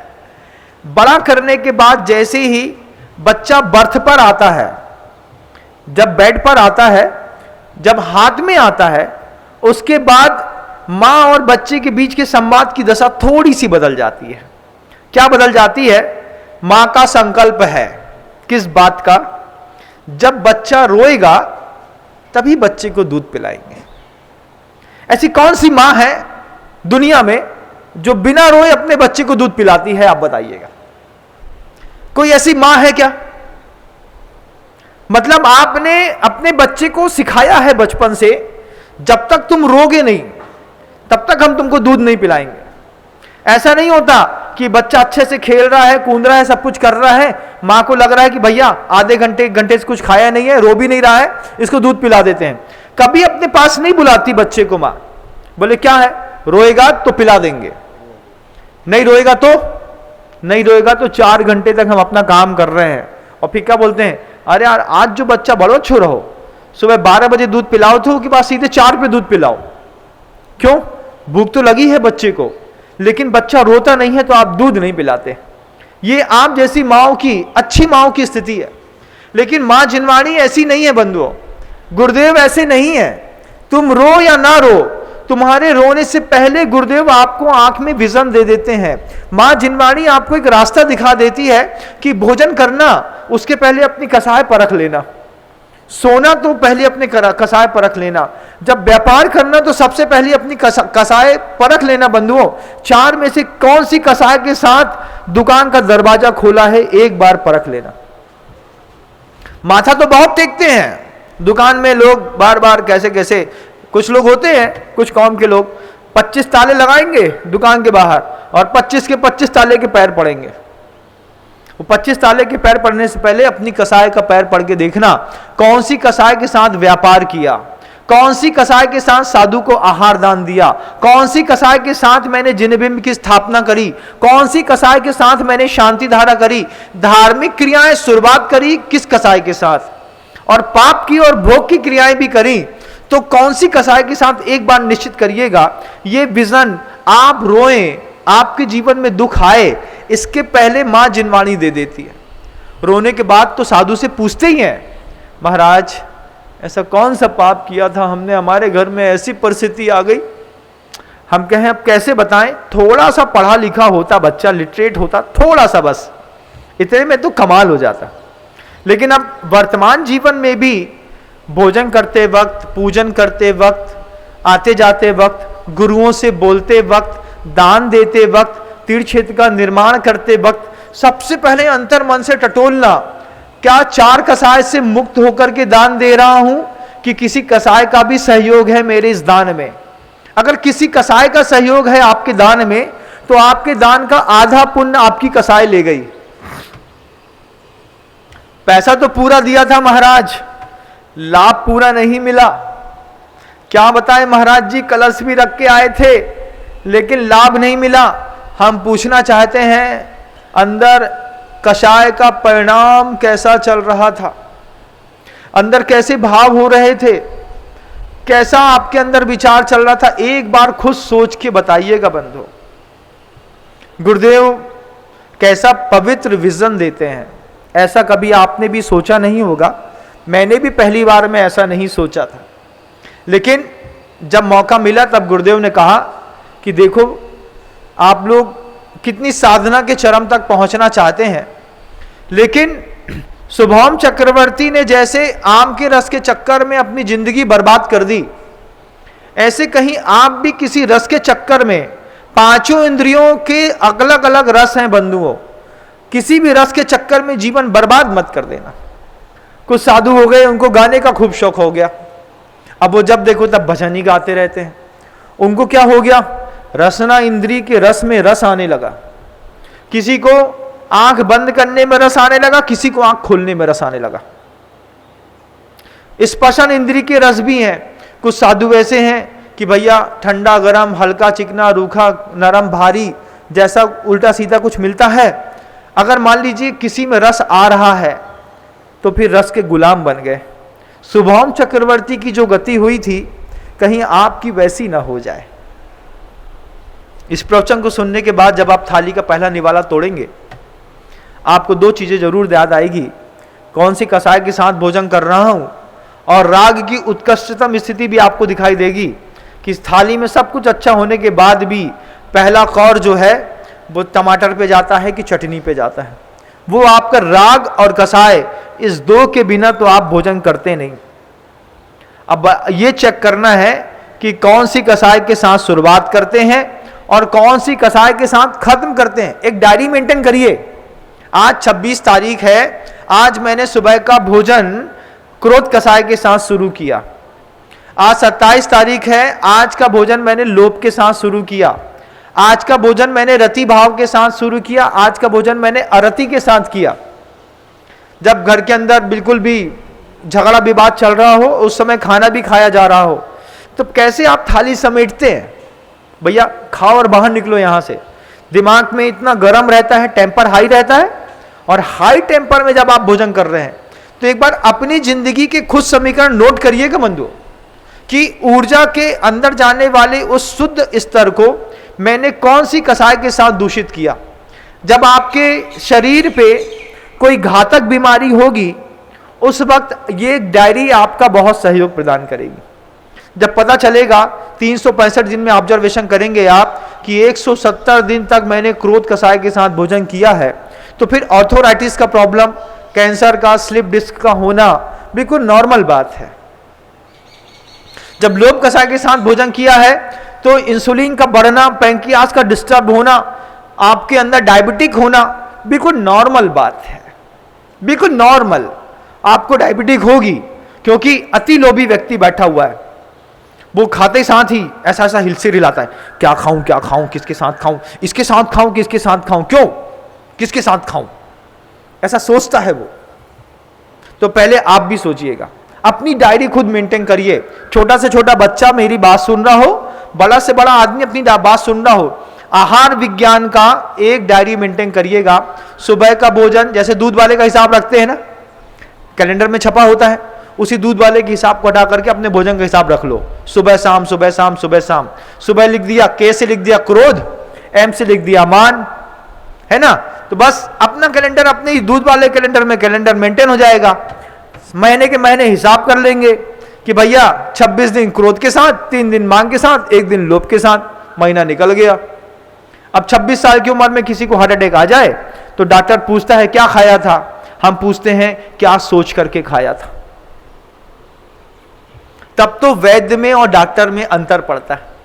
बड़ा करने के बाद जैसे ही बच्चा बर्थ पर आता है, जब बेड पर आता है, जब हाथ में आता है, उसके बाद मां और बच्चे के बीच के संवाद की दशा थोड़ी सी बदल जाती है। क्या बदल जाती है? मां का संकल्प है किस बात का? जब बच्चा रोएगा तभी बच्चे को दूध पिलाएंगे। ऐसी कौन सी मां है दुनिया में जो बिना रोए अपने बच्चे को दूध पिलाती है? आप बताइएगा, कोई ऐसी मां है क्या? मतलब आपने अपने बच्चे को सिखाया है बचपन से, जब तक तुम रोगे नहीं तब तक हम तुमको दूध नहीं पिलाएंगे। ऐसा नहीं होता कि बच्चा अच्छे से खेल रहा है, कूद रहा है, सब कुछ कर रहा है, मां को लग रहा है कि भैया आधे घंटे 1 घंटे से कुछ खाया नहीं है, रो भी नहीं रहा है, इसको दूध पिला देते हैं। कभी अपने पास नहीं बुलाती बच्चे को मां, बोले क्या है, रोएगा तो पिला देंगे, नहीं रोएगा तो नहीं रोएगा तो 4 घंटे तक हम अपना काम कर रहे हैं। और फिर क्या बोलते हैं, अरे यार आज जो बच्चा बड़ो छो रहो, सुबह 12 बजे दूध पिलाओ तो कि बाद सीधे 4 पे दूध पिलाओ। क्यों? भूख तो लगी है बच्चे को, लेकिन बच्चा रोता नहीं है तो आप दूध नहीं पिलाते। ये आप जैसी माओ की, अच्छी माओ की स्थिति है। लेकिन मां जिनवाणी ऐसी नहीं है बंधुओं, गुरुदेव ऐसे नहीं है। तुम रो या ना रो, तुम्हारे रोने से पहले गुरुदेव आपको आंख में विजन दे देते हैं। मां जिनवाणी आपको एक रास्ता दिखा देती है कि भोजन करना, उसके पहले अपनी कसाय परख लेना। सोना तो पहले अपने कसाय परख लेना। जब व्यापार करना तो सबसे पहले अपनी कसाय परख लेना बंधुओं। 4 में से कौन सी कसाय के साथ दुकान का दरवाजा खोला है, एक बार परख लेना। माथा तो बहुत टेकते हैं दुकान में लोग, बार बार कैसे कैसे। कुछ लोग होते हैं, कुछ कौम के लोग 25 ताले लगाएंगे दुकान के बाहर और 25 के 25 ताले के पैर पड़ेंगे। वो 25 ताले के पैर पड़ने से पहले अपनी कसाय का पैर पड़ के देखना, कौन सी कसाय के साथ व्यापार किया, कौन सी कसाय के साथ साधु को आहार दान दिया, कौन सी कसाय के साथ मैंने जिनबिंब की स्थापना करी, कौन सी कसाय के साथ मैंने शांति धारा करी, धार्मिक क्रियाएं शुरुआत करी किस कसाय के साथ, और पाप की और भोग की क्रियाएं भी करी तो कौन सी कसाय के साथ, एक बार निश्चित करिएगा। ये विजन आप रोएं, आपके जीवन में दुख आए, इसके पहले मां जिनवाणी दे देती है। रोने के बाद तो साधु से पूछते ही हैं, महाराज ऐसा कौन सा पाप किया था हमने, हमारे घर में ऐसी परिस्थिति आ गई। हम कहें अब कैसे बताएं, थोड़ा सा पढ़ा लिखा होता बच्चा, लिटरेट होता, थोड़ा सा बस, इतने में तो कमाल हो जाता। लेकिन अब वर्तमान जीवन में भी भोजन करते वक्त, पूजन करते वक्त, आते जाते वक्त, गुरुओं से बोलते वक्त, दान देते वक्त, तीर्थ क्षेत्र का निर्माण करते वक्त, सबसे पहले अंतर मन से टटोलना, क्या 4 कसाय से मुक्त होकर के दान दे रहा हूं कि किसी कसाय का भी सहयोग है मेरे इस दान में। अगर किसी कसाय का सहयोग है आपके दान में, तो आपके दान का आधा पुण्य आपकी कसाय ले गई। पैसा तो पूरा दिया था महाराज, लाभ पूरा नहीं मिला। क्या बताएं महाराज जी, कलश भी रख के आए थे लेकिन लाभ नहीं मिला। हम पूछना चाहते हैं अंदर कषाय का परिणाम कैसा चल रहा था, अंदर कैसे भाव हो रहे थे, कैसा आपके अंदर विचार चल रहा था, एक बार खुद सोच के बताइएगा बंधु। गुरुदेव कैसा पवित्र विजन देते हैं, ऐसा कभी आपने भी सोचा नहीं होगा। मैंने भी पहली बार में ऐसा नहीं सोचा था, लेकिन जब मौका मिला तब गुरुदेव ने कहा कि देखो आप लोग कितनी साधना के चरम तक पहुंचना चाहते हैं, लेकिन शुभम चक्रवर्ती ने जैसे आम के रस के चक्कर में अपनी जिंदगी बर्बाद कर दी, ऐसे कहीं आप भी किसी रस के चक्कर में, 5 इंद्रियों के अलग अलग रस हैं बंधुओं, किसी भी रस के चक्कर में जीवन बर्बाद मत कर देना। कुछ साधु हो गए, उनको गाने का खूब शौक हो गया, अब वो जब देखो तब भजन ही गाते रहते हैं। उनको क्या हो गया, रसना इंद्री के रस में रस आने लगा। किसी को आंख बंद करने में रस आने लगा, किसी को आंख खोलने में रस आने लगा। स्पर्शन इंद्री के रस भी हैं। कुछ साधु ऐसे हैं कि भैया ठंडा गरम, हल्का चिकना, रूखा नरम भारी, जैसा उल्टा सीधा कुछ मिलता है, अगर मान लीजिए किसी में रस आ रहा है तो फिर रस के गुलाम बन गए। शुभम चक्रवर्ती की जो गति हुई थी, कहीं आपकी वैसी ना हो जाए। इस प्रवचन को सुनने के बाद जब आप थाली का पहला निवाला तोड़ेंगे, आपको 2 चीजें जरूर याद आएगी, कौन सी कसाय के साथ भोजन कर रहा हूं, और राग की उत्कृष्टतम स्थिति भी आपको दिखाई देगी कि इस थाली में सब कुछ अच्छा होने के बाद भी पहला कौर जो है वो टमाटर पे जाता है कि चटनी पे जाता है। वो आपका राग और कसाय, इस 2 के बिना तो आप भोजन करते नहीं। अब ये चेक करना है कि कौन सी कसाय के साथ शुरुआत करते हैं और कौन सी कसाय के साथ खत्म करते हैं। एक डायरी मेंटेन करिए। आज 26 तारीख है, आज मैंने सुबह का भोजन क्रोध कसाय के साथ शुरू किया। आज 27 तारीख है, आज का भोजन मैंने लोभ के साथ शुरू किया। आज का भोजन मैंने रति भाव के साथ शुरू किया। आज का भोजन मैंने अरति के साथ किया। जब घर के अंदर बिल्कुल भी झगड़ा विवाद चल रहा हो, उस समय खाना भी खाया जा रहा हो, तो कैसे आप थाली समेटते हैं? भैया खाओ और बाहर निकलो यहां से। दिमाग में इतना गर्म रहता है, टेम्पर हाई रहता है, और हाई टेम्पर में जब आप भोजन कर रहे हैं तो एक बार अपनी जिंदगी के खुद समीकरण नोट करिएगा बंधुओं, कि ऊर्जा के अंदर जाने वाले उस शुद्ध स्तर को मैंने कौन सी कसाय के साथ दूषित किया। जब आपके शरीर पे कोई घातक बीमारी होगी, उस वक्त ये डायरी आपका बहुत सहयोग प्रदान करेगी। जब पता चलेगा 365 दिन में ऑब्जर्वेशन करेंगे आप कि 170 दिन तक मैंने क्रोध कसाय के साथ भोजन किया है, तो फिर ऑर्थोराइटिस का प्रॉब्लम, कैंसर का, स्लिप डिस्क का होना बिल्कुल नॉर्मल बात है। जब लोभ कसाय के साथ भोजन किया है तो इंसुलिन का बढ़ना, पैंक्रियास का डिस्टर्ब होना, आपके अंदर डायबिटिक होना बिल्कुल नॉर्मल बात है, बिल्कुल नॉर्मल। आपको डायबिटिक होगी क्योंकि अति लोभी व्यक्ति बैठा हुआ है, वो खाते साथ ही ऐसा ऐसा हिलसे हिलाता है, क्या खाऊं क्या खाऊं, किसके साथ खाऊं, इसके साथ खाऊं किसके साथ खाऊं, क्यों किसके साथ खाऊं, ऐसा सोचता है वो। तो पहले आप भी सोचिएगा, अपनी डायरी खुद मेंटेन करिए। छोटा से छोटा बच्चा मेरी बात सुन रहा हो, बड़ा से बड़ा आदमी अपनी बात सुन रहा हो, आहार विज्ञान का एक डायरी मेंटेन करिएगा। सुबह का भोजन, जैसे दूध वाले का हिसाब रखते हैं ना, कैलेंडर में छपा होता है, उसी दूध वाले के हिसाब को हटा करके अपने भोजन का हिसाब रख लो, सुबह शाम सुबह शाम सुबह शाम। सुबह लिख दिया के से लिख दिया क्रोध, एम से लिख दिया मान, है ना। तो बस अपना कैलेंडर अपने ही दूध वाले कैलेंडर में कैलेंडर मेंटेन हो जाएगा। महीने के महीने हिसाब कर लेंगे कि भैया 26 दिन क्रोध के साथ, 3 दिन मान के साथ, 1 दिन लोभ के साथ, महीना निकल गया। अब 26 साल की उम्र में किसी को हार्ट अटैक आ जाए तो डॉक्टर पूछता है क्या खाया था, हम पूछते हैं क्या सोच करके खाया था। तब तो वैद्य में और डॉक्टर में अंतर पड़ता है।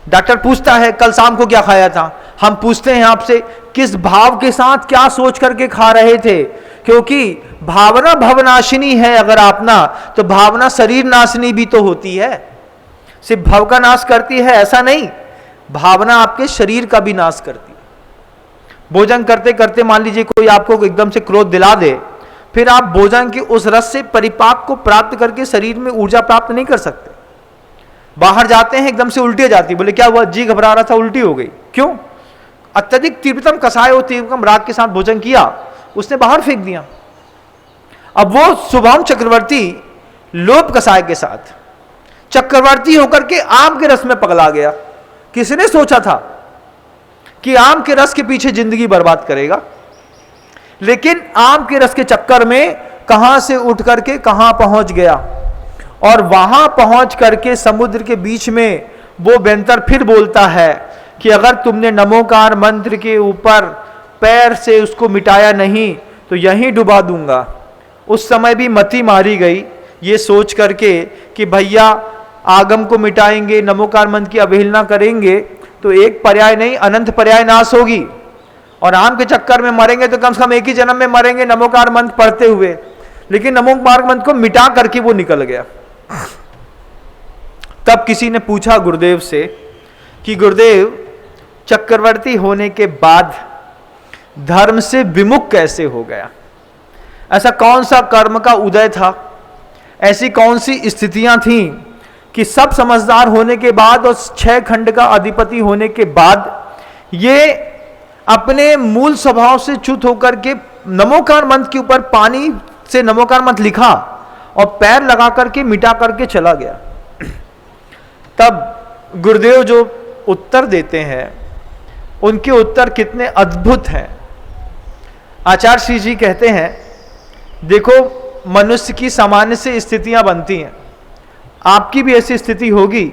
डॉक्टर पूछता है कल शाम को क्या खाया था, हम पूछते हैं आपसे किस भाव के साथ क्या सोच करके खा रहे थे, क्योंकि भावना भवनाशिनी है अगर आप ना, तो भावना शरीर नाशिनी भी तो होती है। सिर्फ भव का नाश करती है ऐसा नहीं, भावना आपके शरीर का भी नाश करती है। भोजन करते करते मान लीजिए कोई आपको एकदम से क्रोध दिला दे, फिर आप भोजन के उस रस से परिपाक को प्राप्त करके शरीर में ऊर्जा प्राप्त नहीं कर सकते। बाहर जाते हैं एकदम से उल्टी हो जाती, बोले क्या हुआ, जी घबरा रहा था उल्टी हो गई, क्यों, अत्यधिक तीव्रतम कसाय और तीव्रतम राग के साथ भोजन किया, उसने बाहर फेंक दिया। अब वो शुभम चक्रवर्ती लोभ कसाय के साथ चक्रवर्ती होकर के आम के रस में पगला गया। किसने सोचा था कि आम के रस के पीछे जिंदगी बर्बाद करेगा, लेकिन आम के रस के चक्कर में कहां से उठ करके कहां पहुंच गया, और वहां पहुंच करके समुद्र के बीच में वो बेंतर फिर बोलता है कि अगर तुमने नमोकार मंत्र के ऊपर पैर से उसको मिटाया नहीं तो यहीं डुबा दूंगा। उस समय भी मति मारी गई ये सोच करके कि भैया आगम को मिटाएंगे, नमोकार मंत्र की अवहेलना करेंगे तो एक पर्याय नहीं अनंत पर्याय नाश होगी, और आम के चक्कर में मरेंगे तो कम से कम एक ही जन्म में मरेंगे नमोकार मंत्र पढ़ते हुए। लेकिन नमोकार मंत्र को मिटा करके वो निकल गया। तब किसी ने पूछा गुरुदेव से कि गुरुदेव चक्रवर्ती होने के बाद धर्म से विमुख कैसे हो गया, ऐसा कौन सा कर्म का उदय था, ऐसी कौन सी स्थितियां थीं कि सब समझदार होने के बाद और 6 खंड का अधिपति होने के बाद ये अपने मूल स्वभाव से च्युत होकर के नमोकार मंत्र के ऊपर पानी से नमोकार मंत्र लिखा और पैर लगा करके मिटा करके चला गया। तब गुरुदेव जो उत्तर देते हैं उनके उत्तर कितने अद्भुत हैं। आचार्य श्री जी कहते हैं देखो मनुष्य की सामान्य से स्थितियां बनती हैं, आपकी भी ऐसी स्थिति होगी।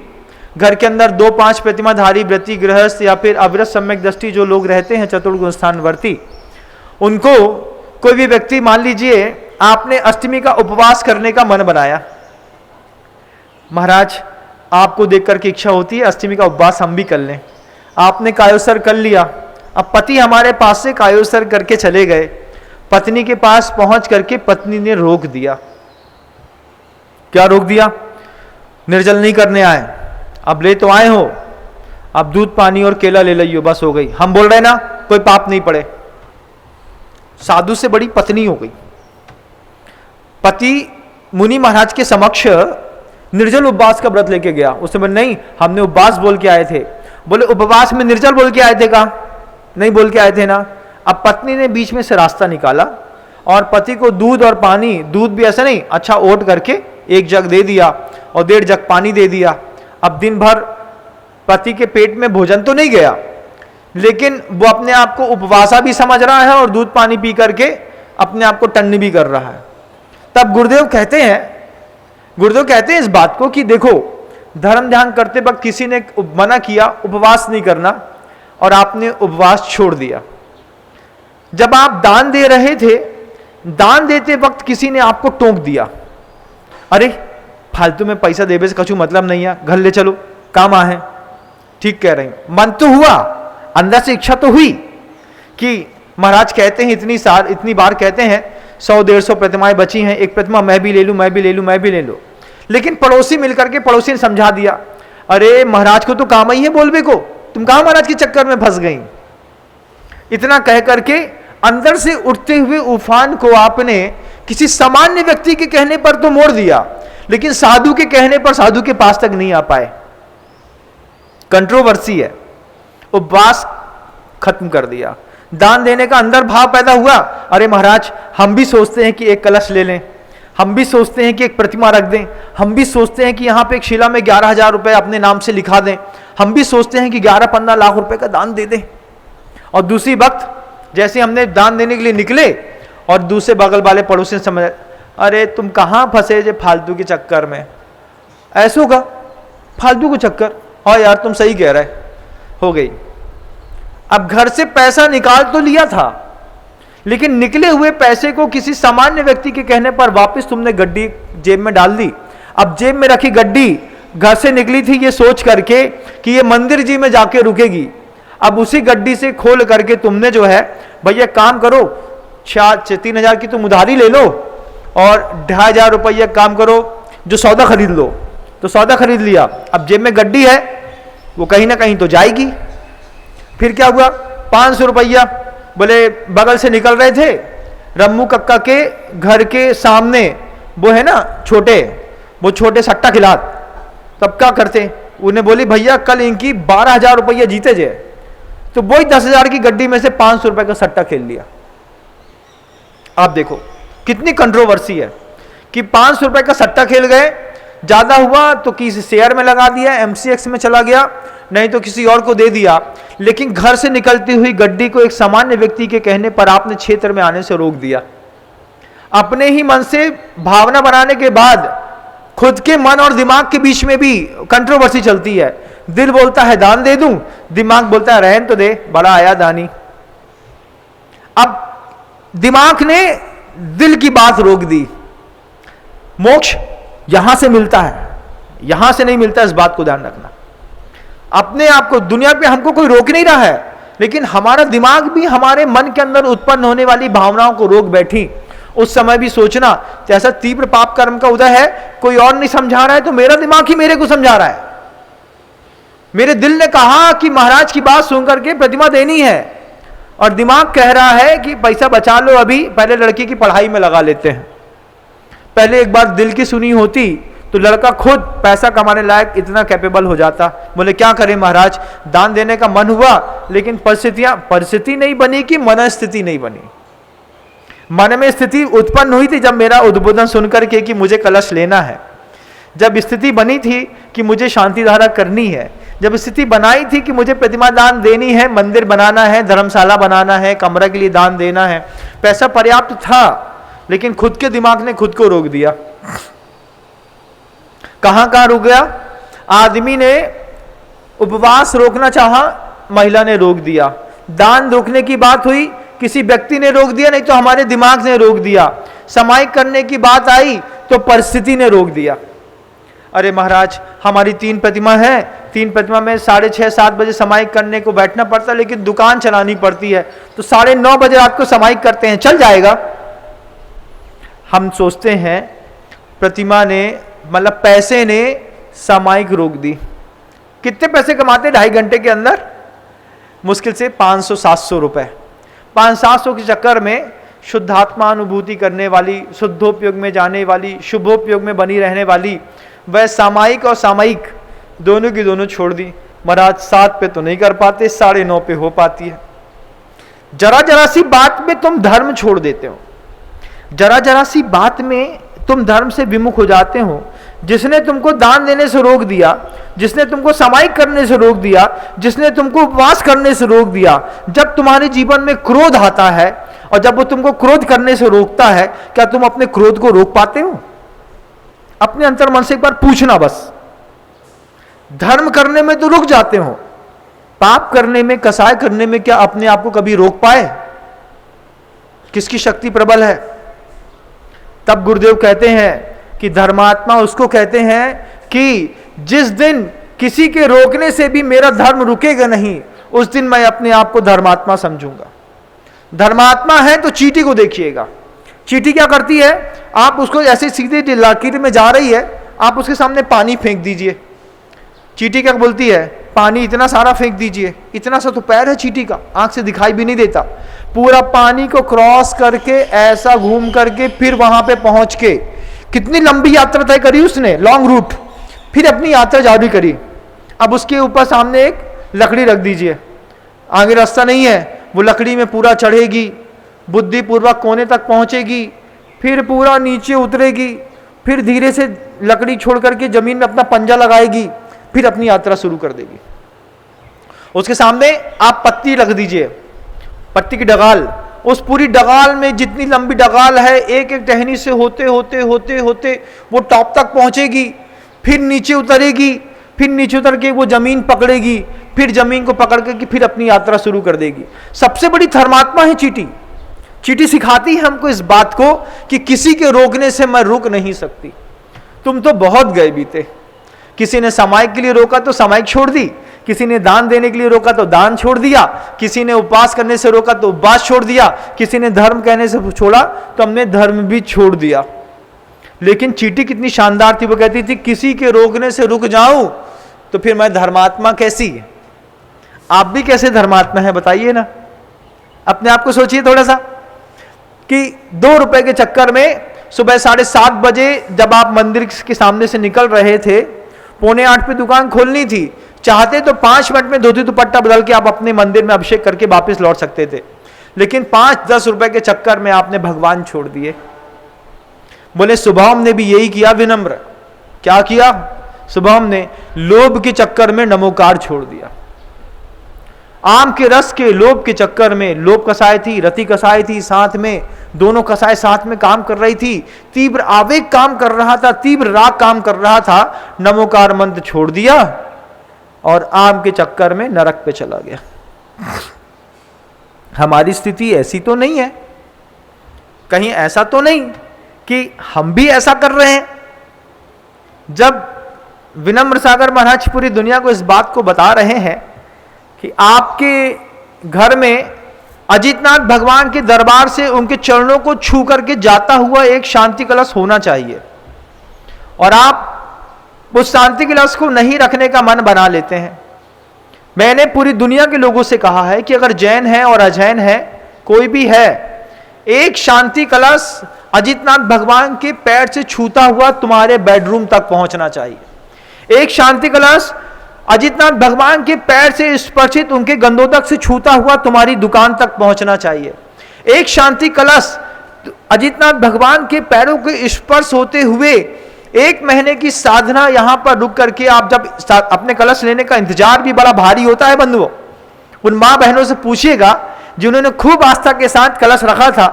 घर के अंदर 2-5 प्रतिमाधारी व्रती गृहस्थ या फिर अविरत सम्यक दृष्टि जो लोग रहते हैं चतुर्गुण स्थानवर्ती, उनको कोई भी व्यक्ति मान लीजिए आपने अष्टमी का उपवास करने का मन बनाया, महाराज आपको देख करके इच्छा होती है अष्टमी का उपवास हम भी कर लें, आपने कायोत्सर्ग कर लिया। अब पति हमारे पास से कायोत्सर्ग करके चले गए, पत्नी के पास पहुंच करके पत्नी ने रोक दिया। क्या रोक दिया, निर्जल नहीं करने आए, अब ले तो आए हो, अब दूध पानी और केला ले लियो, बस हो गई। हम बोल रहे ना कोई पाप नहीं पड़े, साधु से बड़ी पत्नी हो गई। पति मुनि महाराज के समक्ष निर्जल उपवास का व्रत लेके गया, उसने बोला नहीं हमने उपवास बोल के आए थे। बोले उपवास में निर्जल बोल के आए थे का, नहीं बोल के आए थे ना। अब पत्नी ने बीच में से रास्ता निकाला और पति को दूध और पानी, दूध भी ऐसा नहीं अच्छा ओट करके 1 जग दे दिया और 1.5 जग पानी दे दिया। अब दिन भर पति के पेट में भोजन तो नहीं गया, लेकिन वो अपने आप को उपवासा भी समझ रहा है और दूध पानी पी करके अपने आप को टन्नी भी कर रहा है। तब गुरुदेव कहते हैं इस बात को कि देखो धर्म ध्यान करते वक्त किसी ने मना किया उपवास नहीं करना और आपने उपवास छोड़ दिया। जब आप दान दे रहे थे, दान देते वक्त किसी ने आपको टोक दिया, अरे फालतू में पैसा देवे से कछु मतलब नहीं है, घर ले चलो काम आ है। ठीक कह रहे हैं, मन तो हुआ, अंदर से इच्छा तो हुई कि महाराज कहते हैं इतनी बार कहते हैं 100-150 प्रतिमाएं बची हैं, एक प्रतिमा मैं भी ले लूं, मैं भी ले लूं, मैं भी ले लूं। लेकिन पड़ोसी मिलकर के पड़ोसी ने समझा दिया, अरे महाराज को तो काम ही है बोलबे को, तुम कहां महाराज के चक्कर में फंस गई। इतना कह करके अंदर से उठते हुए उफान को आपने किसी सामान्य व्यक्ति के कहने पर तो मोड़ दिया, लेकिन साधु के कहने पर साधु के पास तक नहीं आ पाए। कंट्रोवर्सी है, उपवास खत्म कर दिया। दान देने का अंदर भाव पैदा हुआ, अरे महाराज हम भी सोचते हैं कि एक कलश ले लें, हम भी सोचते हैं कि एक प्रतिमा रख दें, हम भी सोचते हैं कि यहाँ पे एक शिला में 11,000 रुपये अपने नाम से लिखा दें, हम भी सोचते हैं कि 11-15 लाख रुपए का दान दे दें। और दूसरी वक्त जैसे हमने दान देने के लिए निकले और दूसरे बगल वाले पड़ोसी ने समझ, अरे तुम कहाँ फंसे जे फालतू के चक्कर में, ऐसा होगा फालतू के चक्कर, हाँ यार तुम सही कह रहे, हो गई। अब घर से पैसा निकाल तो लिया था, लेकिन निकले हुए पैसे को किसी सामान्य व्यक्ति के कहने पर वापस तुमने गड्डी जेब में डाल दी। अब जेब में रखी गड्डी घर से निकली थी ये सोच करके कि ये मंदिर जी में जाके रुकेगी, अब उसी गड्डी से खोल करके तुमने जो है, भैया काम करो 3,000 की तुम उधारी ले लो और 2,500 रुपया काम करो जो सौदा खरीद लो, तो सौदा खरीद लिया। अब जेब में गड्डी है, वो कहीं ना कहीं तो जाएगी। फिर क्या हुआ, 500 रुपया बोले बगल से निकल रहे थे, रम्मू कक्का के घर के सामने वो है ना वो छोटे सट्टा खिलात, तब क्या करते, उन्हें बोली भैया कल इनकी 12,000 रुपया जीते जे, तो वही 10,000 की गड्डी में से 500 रुपए का सट्टा खेल लिया। आप देखो कितनी कंट्रोवर्सी है कि 500 रुपए का सट्टा खेल गए, ज्यादा हुआ तो किसी शेयर में लगा दिया, MCX में चला गया, नहीं तो किसी और को दे दिया, लेकिन घर से निकलती हुई गड्डी को एक सामान्य व्यक्ति के कहने पर आपने क्षेत्र में आने से रोक दिया। अपने ही मन से भावना बनाने के बाद खुद के मन और दिमाग के बीच में भी कंट्रोवर्सी चलती है। दिल बोलता है दान दे दूं, दिमाग बोलता है रहन तो दे, बड़ा आया दानी। अब दिमाग ने दिल की बात रोक दी। मोक्ष यहां से मिलता है, यहां से नहीं मिलता, इस बात को ध्यान रखना। अपने आप को दुनिया पे हमको कोई रोक नहीं रहा है, लेकिन हमारा दिमाग भी हमारे मन के अंदर उत्पन्न होने वाली भावनाओं को रोक बैठी। उस समय भी सोचना जैसा तीव्र पाप कर्म का उदय है, कोई और नहीं समझा रहा है तो मेरा दिमाग ही मेरे को समझा रहा है। मेरे दिल ने कहा कि महाराज की बात सुनकर के प्रतिमा देनी है, और दिमाग कह रहा है कि पैसा बचा लो, अभी पहले लड़की की पढ़ाई में लगा लेते हैं। पहले एक बार दिल की सुनी होती तो लड़का खुद पैसा कमाने लायक इतना कैपेबल हो जाता। बोले क्या करें महाराज, दान देने का मन हुआ, लेकिन परिस्थिति नहीं बनी कि मनस्थिति नहीं बनी। मन में स्थिति उत्पन्न हुई थी जब मेरा उद्बोधन सुनकर के कि मुझे कलश लेना है, जब स्थिति बनी थी कि मुझे शांति धारा करनी है, जब स्थिति बनाई थी कि मुझे प्रतिमा दान देनी है, मंदिर बनाना है, धर्मशाला बनाना है, कमरा के लिए दान देना है, पैसा पर्याप्त था, लेकिन खुद के दिमाग ने खुद को रोक दिया। कहां रुक गया, आदमी ने उपवास रोकना चाहा, महिला ने रोक दिया। दान रोकने की बात हुई, किसी व्यक्ति ने रोक दिया, नहीं तो हमारे दिमाग ने रोक दिया। समाई करने की बात आई तो परिस्थिति ने रोक दिया। अरे महाराज हमारी 3 प्रतिमा है, 3 प्रतिमा में 6:30-7 बजे समाई करने को बैठना पड़ता, लेकिन दुकान चलानी पड़ती है, तो 9:30 बजे रात को समाई करते हैं, चल जाएगा। हम सोचते हैं प्रतिमा ने मतलब पैसे ने सामायिक रोक दी। कितने पैसे कमाते 2.5 घंटे के अंदर, मुश्किल से 500-700 रुपए। 500-700 के चक्कर में शुद्धात्मा अनुभूति करने वाली, शुद्धोपयोग में जाने वाली, शुभोपयोग में बनी रहने वाली, वह सामायिक और सामयिक दोनों की दोनों छोड़ दी। महाराज 7 पे तो नहीं कर पाते, 9:30 पे हो पाती है। जरा जरा सी बात में तुम धर्म छोड़ देते हो, जरा जरा सी बात में तुम धर्म से विमुख हो जाते हो। जिसने तुमको दान देने से रोक दिया, जिसने तुमको सामायिक करने से रोक दिया, जिसने तुमको उपवास करने से रोक दिया, जब तुम्हारे जीवन में क्रोध आता है और जब वो तुमको क्रोध करने से रोकता है, क्या तुम अपने क्रोध को रोक पाते हो? अपने अंतर मन से एक बार पूछना बस। धर्म करने में तो रुक जाते हो, पाप करने में, कसाय करने में क्या अपने आप को कभी रोक पाए? किसकी शक्ति प्रबल है? तब गुरुदेव कहते हैं कि धर्मात्मा उसको कहते हैं कि जिस दिन किसी के रोकने से भी मेरा धर्म रुकेगा नहीं, उस दिन मैं अपने आप को धर्मात्मा समझूंगा। धर्मात्मा है तो चींटी को देखिएगा, चींटी क्या करती है, आप उसको ऐसे सीधे लकीर में जा रही है, आप उसके सामने पानी फेंक दीजिए, चींटी क्या बोलती है, पानी इतना सारा फेंक दीजिए। इतना सा तो पैर है चींटी का, आंख से दिखाई भी नहीं देता। पूरा पानी को क्रॉस करके ऐसा घूम करके फिर वहां पे पहुंच के कितनी लंबी यात्रा तय करी उसने, लॉन्ग रूट, फिर अपनी यात्रा जारी करी। अब उसके ऊपर सामने एक लकड़ी रख दीजिए, आगे रास्ता नहीं है, वो लकड़ी में पूरा चढ़ेगी, बुद्धिपूर्वक कोने तक पहुंचेगी, फिर पूरा नीचे उतरेगी, फिर धीरे से लकड़ी छोड़ करके जमीन में अपना पंजा लगाएगी, फिर अपनी यात्रा शुरू कर देगी। उसके सामने आप पत्ती रख दीजिए, पत्ती की डगाल, उस पूरी डगाल में जितनी लंबी डगाल है, एक एक टहनी से होते होते होते होते वो टॉप तक पहुंचेगी, फिर नीचे उतरेगी, फिर नीचे उतर के वो जमीन पकड़ेगी, फिर जमीन को पकड़ के फिर अपनी यात्रा शुरू कर देगी। सबसे बड़ी धर्मात्मा है चींटी। चींटी सिखाती है हमको इस बात को कि किसी के रोकने से मैं रुक नहीं सकती। तुम तो बहुत गए बीते, किसी ने सामायिक के लिए रोका तो सामायिक छोड़ दी, किसी ने दान देने के लिए रोका तो दान छोड़ दिया, किसी ने उपवास करने से रोका तो उपवास छोड़ दिया, किसी ने धर्म कहने से छोड़ा तो हमने धर्म भी छोड़ दिया। लेकिन चींटी कितनी शानदार थी, वो कहती थी किसी के रोकने से रुक जाऊं तो फिर मैं धर्मात्मा कैसी। आप भी कैसे धर्मात्मा है बताइए ना, अपने आप को सोचिए थोड़ा सा, कि 2 रुपए के चक्कर में सुबह 7:30 बजे जब आप मंदिर के सामने से निकल रहे थे, 7:45 पे दुकान खोलनी थी, चाहते तो 5 मिनट में धोती दुपट्टा बदल के आप अपने मंदिर में अभिषेक करके वापस लौट सकते थे, लेकिन 5-10 रुपए के चक्कर में आपने भगवान छोड़ दिए। बोले सुभाम ने भी यही किया विनम्र। क्या किया? सुभाम ने लोभ के चक्कर में नमोकार छोड़ दिया। आम के रस के लोभ के चक्कर में, लोभ कसाय थी, रति कसाय थी, साथ में दोनों कसाय साथ में काम कर रही थी, तीव्र आवेग काम कर रहा था, तीव्र राग काम कर रहा था, नमोकार मंत्र छोड़ दिया और आम के चक्कर में नरक पे चला गया। हमारी स्थिति ऐसी तो नहीं है, कहीं ऐसा तो नहीं कि हम भी ऐसा कर रहे हैं। जब विनम्र सागर महाराज पूरी दुनिया को इस बात को बता रहे हैं कि आपके घर में अजितनाथ भगवान के दरबार से उनके चरणों को छू करके जाता हुआ एक शांति कलश होना चाहिए, और आप उस शांति कलश को नहीं रखने का मन बना लेते हैं। मैंने पूरी दुनिया के लोगों से कहा है कि अगर जैन है और अजैन है, कोई भी है, एक शांति कलश अजितनाथ भगवान के पैर से छूता हुआ तुम्हारे बेडरूम तक पहुंचना चाहिए। एक शांति कलश अजितनाथ भगवान के पैर से स्पर्शित उनके गंधोदक से छूता हुआ तुम्हारी दुकान तक पहुंचना चाहिए। एक शांति कलश अजितनाथ भगवान के पैरों के स्पर्श होते हुए 1 महीने की साधना यहां पर रुक करके आप जब अपने कलश लेने का इंतजार भी बड़ा भारी होता है बंधुओं। उन मां बहनों से पूछिएगा जिन्होंने खूब आस्था के साथ कलश रखा था,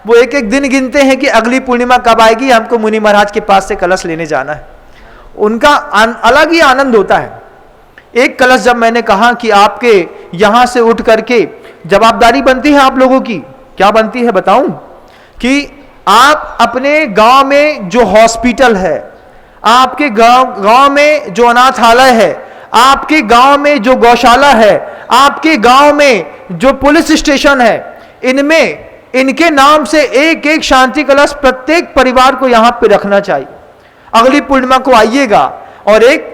वो एक एक दिन गिनते हैं कि अगली पूर्णिमा कब आएगी, हमको मुनि महाराज के पास से कलश लेने जाना है। उनका अलग ही आनंद होता है। एक कलश जब मैंने कहा कि आपके यहां से उठ करके जवाबदारी बनती है आप लोगों की, क्या बनती है बताऊं, कि आप अपने गांव में जो हॉस्पिटल है, आपके गांव में जो अनाथालय है, आपके गांव में जो गौशाला है, आपके गांव में जो पुलिस स्टेशन है, इनमें इनके नाम से एक एक शांति कलश प्रत्येक परिवार को यहां पे रखना चाहिए। अगली पूर्णिमा को आइएगा और एक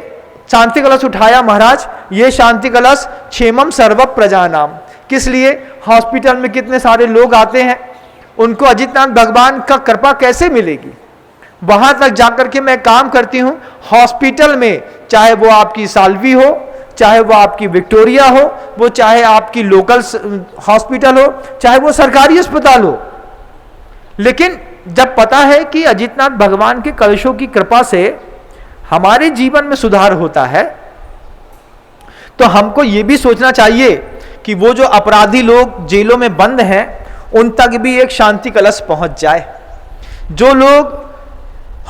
शांति कलश उठाया महाराज, ये शांति कलश क्षेमम सर्व प्रजा नाम। किस लिए? हॉस्पिटल में कितने सारे लोग आते हैं, उनको अजितनाथ भगवान का कृपा कैसे मिलेगी? वहां तक जाकर के मैं काम करती हूं हॉस्पिटल में, चाहे वो आपकी साल्वी हो, चाहे वो आपकी विक्टोरिया हो, वो चाहे आपकी लोकल हॉस्पिटल हो, चाहे वो सरकारी अस्पताल हो। लेकिन जब पता है कि अजितनाथ भगवान के कलशों की कृपा से हमारे जीवन में सुधार होता है, तो हमको यह भी सोचना चाहिए कि वो जो अपराधी लोग जेलों में बंद हैं उन तक भी एक शांति कलश पहुंच जाए। जो लोग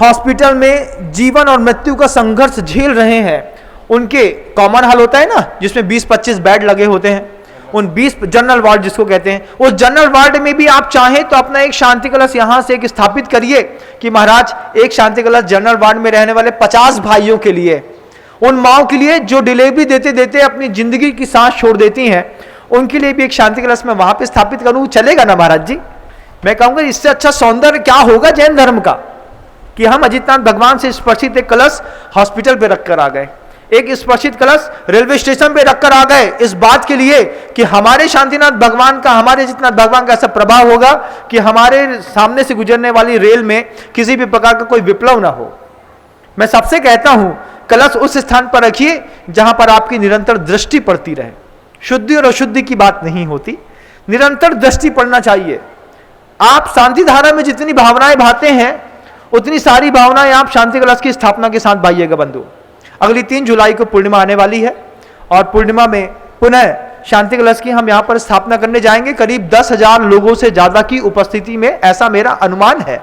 हॉस्पिटल में जीवन और मृत्यु का संघर्ष झेल रहे हैं, उनके कॉमन हॉल होता है ना, जिसमें 20-25 बेड लगे होते हैं, उन 20 जनरल वार्ड जिसको कहते हैं, उस जनरल वार्ड में भी आप चाहें तो अपना एक शांति कलश यहां से एक स्थापित करिए कि महाराज एक शांति कलश जनरल वार्ड में रहने वाले 50 भाइयों के लिए, उन माओं के लिए जो डिलीवरी देते देते अपनी जिंदगी की सांस छोड़ देती हैं, उनके लिए भी एक शांति कलश मैं वहां पे स्थापित करूं, चलेगा ना महाराज जी? मैं कहूंगा इससे अच्छा सौंदर्य क्या होगा जैन धर्म का, कि हम अजितनाथ भगवान से स्पर्शित एक कलश हॉस्पिटल पे रखकर आ गए, एक स्पर्शित कलश रेलवे स्टेशन पे रखकर आ गए, इस बात के लिए कि हमारे शांतिनाथ भगवान का, हमारे अजितनाथ भगवान का ऐसा प्रभाव होगा कि हमारे सामने से गुजरने वाली रेल में किसी भी प्रकार का कोई विप्लव ना हो। मैं सबसे कहता हूं कलश उस स्थान पर रखिए जहां पर आपकी निरंतर दृष्टि पड़ती रहे। शुद्धि और अशुद्धि की बात नहीं होती, निरंतर दृष्टि पड़ना चाहिए। आप शांति धारा में जितनी भावनाएं भाते हैं उतनी सारी भावनाएं आप शांति कलश की स्थापना के साथ भाइएगा बंधु। अगली 3 जुलाई को पूर्णिमा आने वाली है और पूर्णिमा में पुनः शांति कलश की हम यहां पर स्थापना करने जाएंगे। करीब 10,000 लोगों से ज्यादा की उपस्थिति में, ऐसा मेरा अनुमान है।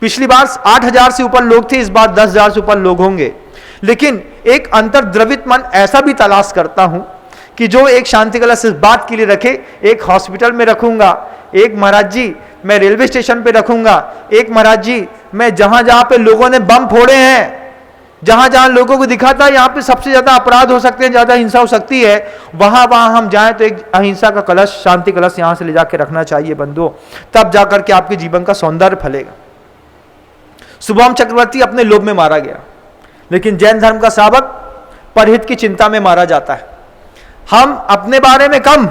पिछली बार 8,000 से ऊपर लोग थे, इस बार 10,000 से ऊपर लोग होंगे। लेकिन एक अंतर्द्रवित मन ऐसा भी तलाश करता हूं कि जो एक शांति कलश इस बात के लिए रखे, एक हॉस्पिटल में रखूंगा, एक महाराज जी मैं रेलवे स्टेशन पे रखूंगा, एक महाराज जी मैं जहां जहां पे लोगों ने बम फोड़े हैं, जहां जहां लोगों को दिखा था यहां पे सबसे ज्यादा अपराध हो सकते हैं, ज्यादा हिंसा हो सकती है, वहां वहां हम जाएं तो एक अहिंसा का कलश, शांति कलश यहां से ले जाके रखना चाहिए बंधुओं। तब जाकर के आपके जीवन का सौंदर्य फलेगा। शुभम चक्रवर्ती अपने लोभ में मारा गया, लेकिन जैन धर्म का श्रावक परहित की चिंता में मारा जाता है। हम अपने बारे में कम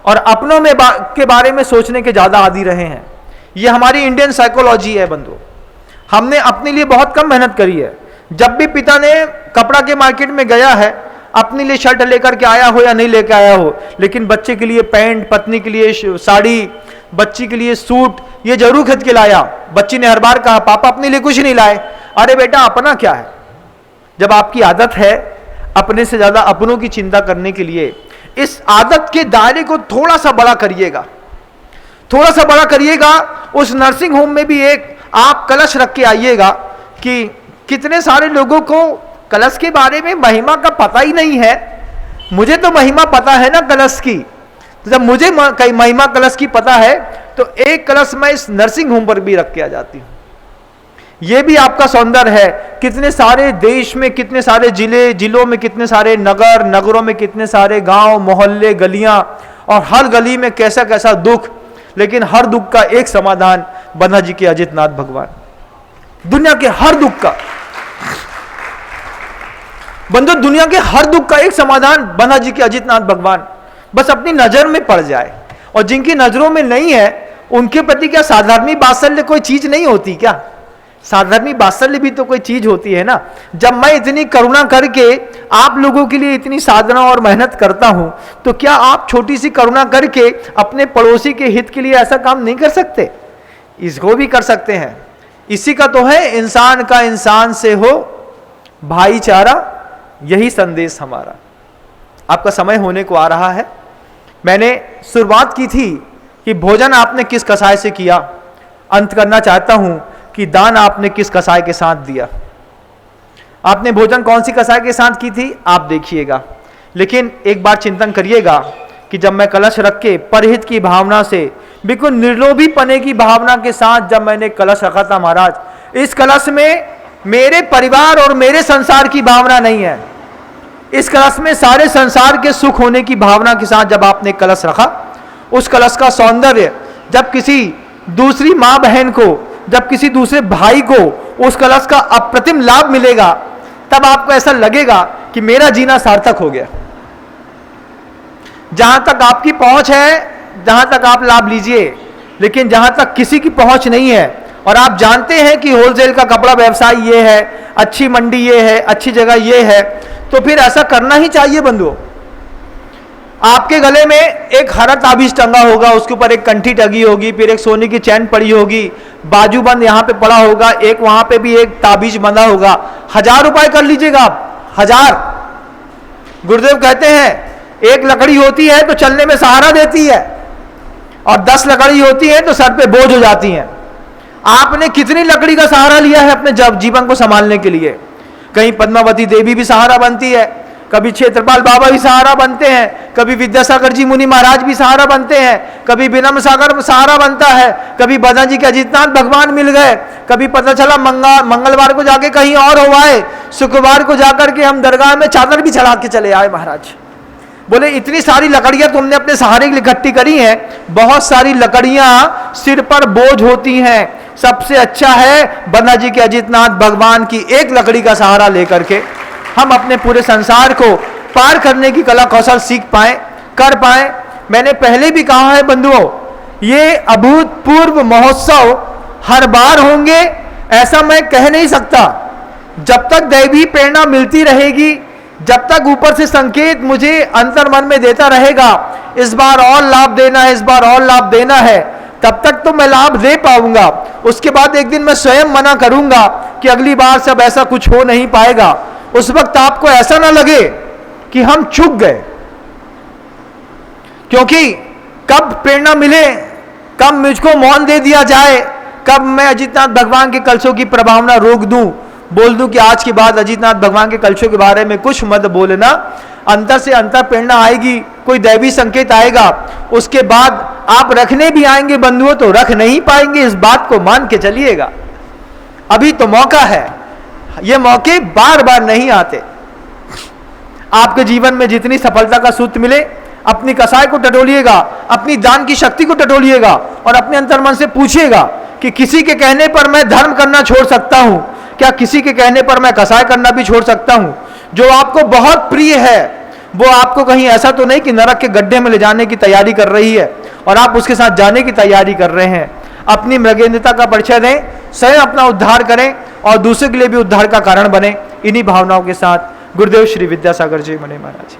और अपनों में के बारे में सोचने के ज्यादा आदी रहे हैं। यह हमारी इंडियन साइकोलॉजी है बंधु। हमने अपने लिए बहुत कम मेहनत करी है। जब भी पिता ने कपड़ा के मार्केट में गया है, अपने लिए शर्ट लेकर के आया हो या नहीं लेकर आया हो, लेकिन बच्चे के लिए पैंट, पत्नी के लिए साड़ी, बच्ची के लिए सूट, ये जरूर खरीद के लाया। बच्ची ने हर बार कहा पापा अपने लिए कुछ नहीं लाए। अरे बेटा अपना क्या है। जब आपकी आदत है अपने से ज्यादा अपनों की चिंता करने के लिए, इस आदत के दायरे को थोड़ा सा बड़ा करिएगा, थोड़ा सा बड़ा करिएगा। उस नर्सिंग होम में भी एक आप कलश रख के आइएगा कि कितने सारे लोगों को कलश के बारे में महिमा का पता ही नहीं है। मुझे तो महिमा पता है ना कलश की, तो जब मुझे महिमा कलश की पता है तो एक कलश मैं इस नर्सिंग होम पर भी रख के आ जाती हूं। यह भी आपका सौंदर्य है। कितने सारे देश में, कितने सारे जिलों में, कितने सारे नगरों में, कितने सारे गांव, मोहल्ले, गलियां, और हर गली में कैसा कैसा दुख, लेकिन हर दुख का एक समाधान बन्ना जी के अजितनाथ भगवान। दुनिया के हर दुख का बंधु, दुनिया के हर दुख का एक समाधान बन्ना जी के अजितनाथ भगवान। बस अपनी नजर में पड़ जाए, और जिनकी नजरों में नहीं है उनके प्रति क्या साधारणी वात्सल्य कोई चीज नहीं होती क्या? साधारणी वात्सल्य भी तो कोई चीज होती है ना। जब मैं इतनी करुणा करके आप लोगों के लिए इतनी साधना और मेहनत करता हूं, तो क्या आप छोटी सी करुणा करके अपने पड़ोसी के हित के लिए ऐसा काम नहीं कर सकते? इसको भी कर सकते हैं। इसी का तो है इंसान का इंसान से हो भाईचारा, यही संदेश हमारा। आपका समय होने को आ रहा है। मैंने शुरुआत की थी कि भोजन आपने किस कसाय से किया, अंत करना चाहता हूं कि दान आपने किस कसाय के साथ दिया। आपने भोजन कौन सी कसाय के साथ की थी आप देखिएगा, लेकिन एक बार चिंतन करिएगा कि जब मैं कलश रख के परहित की भावना से, बिल्कुल निर्लोभी पने की भावना के साथ जब मैंने कलश रखा था महाराज, इस कलश में मेरे परिवार और मेरे संसार की भावना नहीं है। इस कलश में सारे संसार के सुख होने की भावना के साथ जब आपने कलश रखा, उस कलश का सौंदर्य जब किसी दूसरी मां बहन को, जब किसी दूसरे भाई को उस कलश का अप्रतिम लाभ मिलेगा, तब आपको ऐसा लगेगा कि मेरा जीना सार्थक हो गया। जहां तक आपकी पहुंच है, जहां तक आप लाभ लीजिए, लेकिन जहां तक किसी की पहुंच नहीं है, और आप जानते हैं कि होलसेल का कपड़ा व्यवसाय ये है, अच्छी मंडी ये है, अच्छी जगह ये है, तो फिर ऐसा करना ही चाहिए बंधुओं। आपके गले में एक हरा ताबीज टंगा होगा, उसके ऊपर एक कंठी टंगी होगी, फिर एक सोने की चैन पड़ी होगी, बाजूबंद यहां पे पड़ा होगा, एक वहां पे भी एक ताबीज बंधा होगा। 1000 रुपए कर लीजिएगा आप, 1000। गुरुदेव कहते हैं एक लकड़ी होती है तो चलने में सहारा देती है, और 10 लकड़ी होती है तो सर पे बोझ हो जाती है। आपने कितनी लकड़ी का सहारा लिया है अपने जीवन को संभालने के लिए? कहीं पद्मावती देवी भी सहारा बनती है, कभी क्षेत्रपाल बाबा भी सहारा बनते हैं, कभी विद्यासागर जी मुनि महाराज भी सहारा बनते हैं, कभी विनम्र सागर सहारा बनता है, कभी बन्ना जी के अजितनाथ भगवान मिल गए, कभी पता चला मंगलवार को जाके कहीं और हो आए, शुक्रवार को जाकर के हम दरगाह में चादर भी चढ़ा के चले आए महाराज। बोले इतनी सारी लकड़ियां तुमने अपने सहारे के लिए इकट्ठी करी हैं। बहुत सारी लकड़ियां सिर पर बोझ होती हैं, सबसे अच्छा है बन्ना जी के अजितनाथ भगवान की एक लकड़ी का सहारा लेकर के हम अपने पूरे संसार को पार करने की कला कौशल सीख पाए, कर पाए। मैंने पहले भी कहा है बंधुओं, ये अभूतपूर्व महोत्सव हर बार होंगे ऐसा मैं कह नहीं सकता। जब तक दैवी प्रेरणा मिलती रहेगी, जब तक ऊपर से संकेत मुझे अंतर मन में देता रहेगा इस बार और लाभ देना है, इस बार और लाभ देना है, तब तक तो मैं लाभ दे पाऊंगा, उसके बाद एक दिन मैं स्वयं मना करूंगा कि अगली बार सब ऐसा कुछ हो नहीं पाएगा। उस वक्त आपको ऐसा ना लगे कि हम चूक गए, क्योंकि कब प्रेरणा मिले, कब मुझको मौन दे दिया जाए, कब मैं अजीतनाथ भगवान के कलशों की प्रभावना रोक दूं, बोल दूं कि आज के बाद अजीतनाथ भगवान के कलशों के बारे में कुछ मत बोलना। अंतर से अंतर प्रेरणा आएगी, कोई दैवी संकेत आएगा, उसके बाद आप रखने भी आएंगे बंधुओं तो रख नहीं पाएंगे, इस बात को मान के चलिएगा। अभी तो मौका है, ये मौके बार बार नहीं आते। आपके जीवन में जितनी सफलता का सूत्र मिले, अपनी कसाय को टटोलिएगा, अपनी दान की शक्ति को टटोलिएगा और अपने अंतर्मन से पूछिएगा कि किसी के कहने पर मैं धर्म करना छोड़ सकता हूं क्या? किसी के कहने पर मैं कसाय करना भी छोड़ सकता हूं? जो आपको बहुत प्रिय है वो आपको कहीं ऐसा तो नहीं कि नरक के गड्ढे में ले जाने की तैयारी कर रही है और आप उसके साथ जाने की तैयारी कर रहे हैं। अपनी मृगेंद्रता का परिचय दें, स्वयं अपना उद्धार करें और दूसरे के लिए भी उद्धार का कारण बने। इन्हीं भावनाओं के साथ गुरुदेव श्री विद्यासागर जी मने महाराज।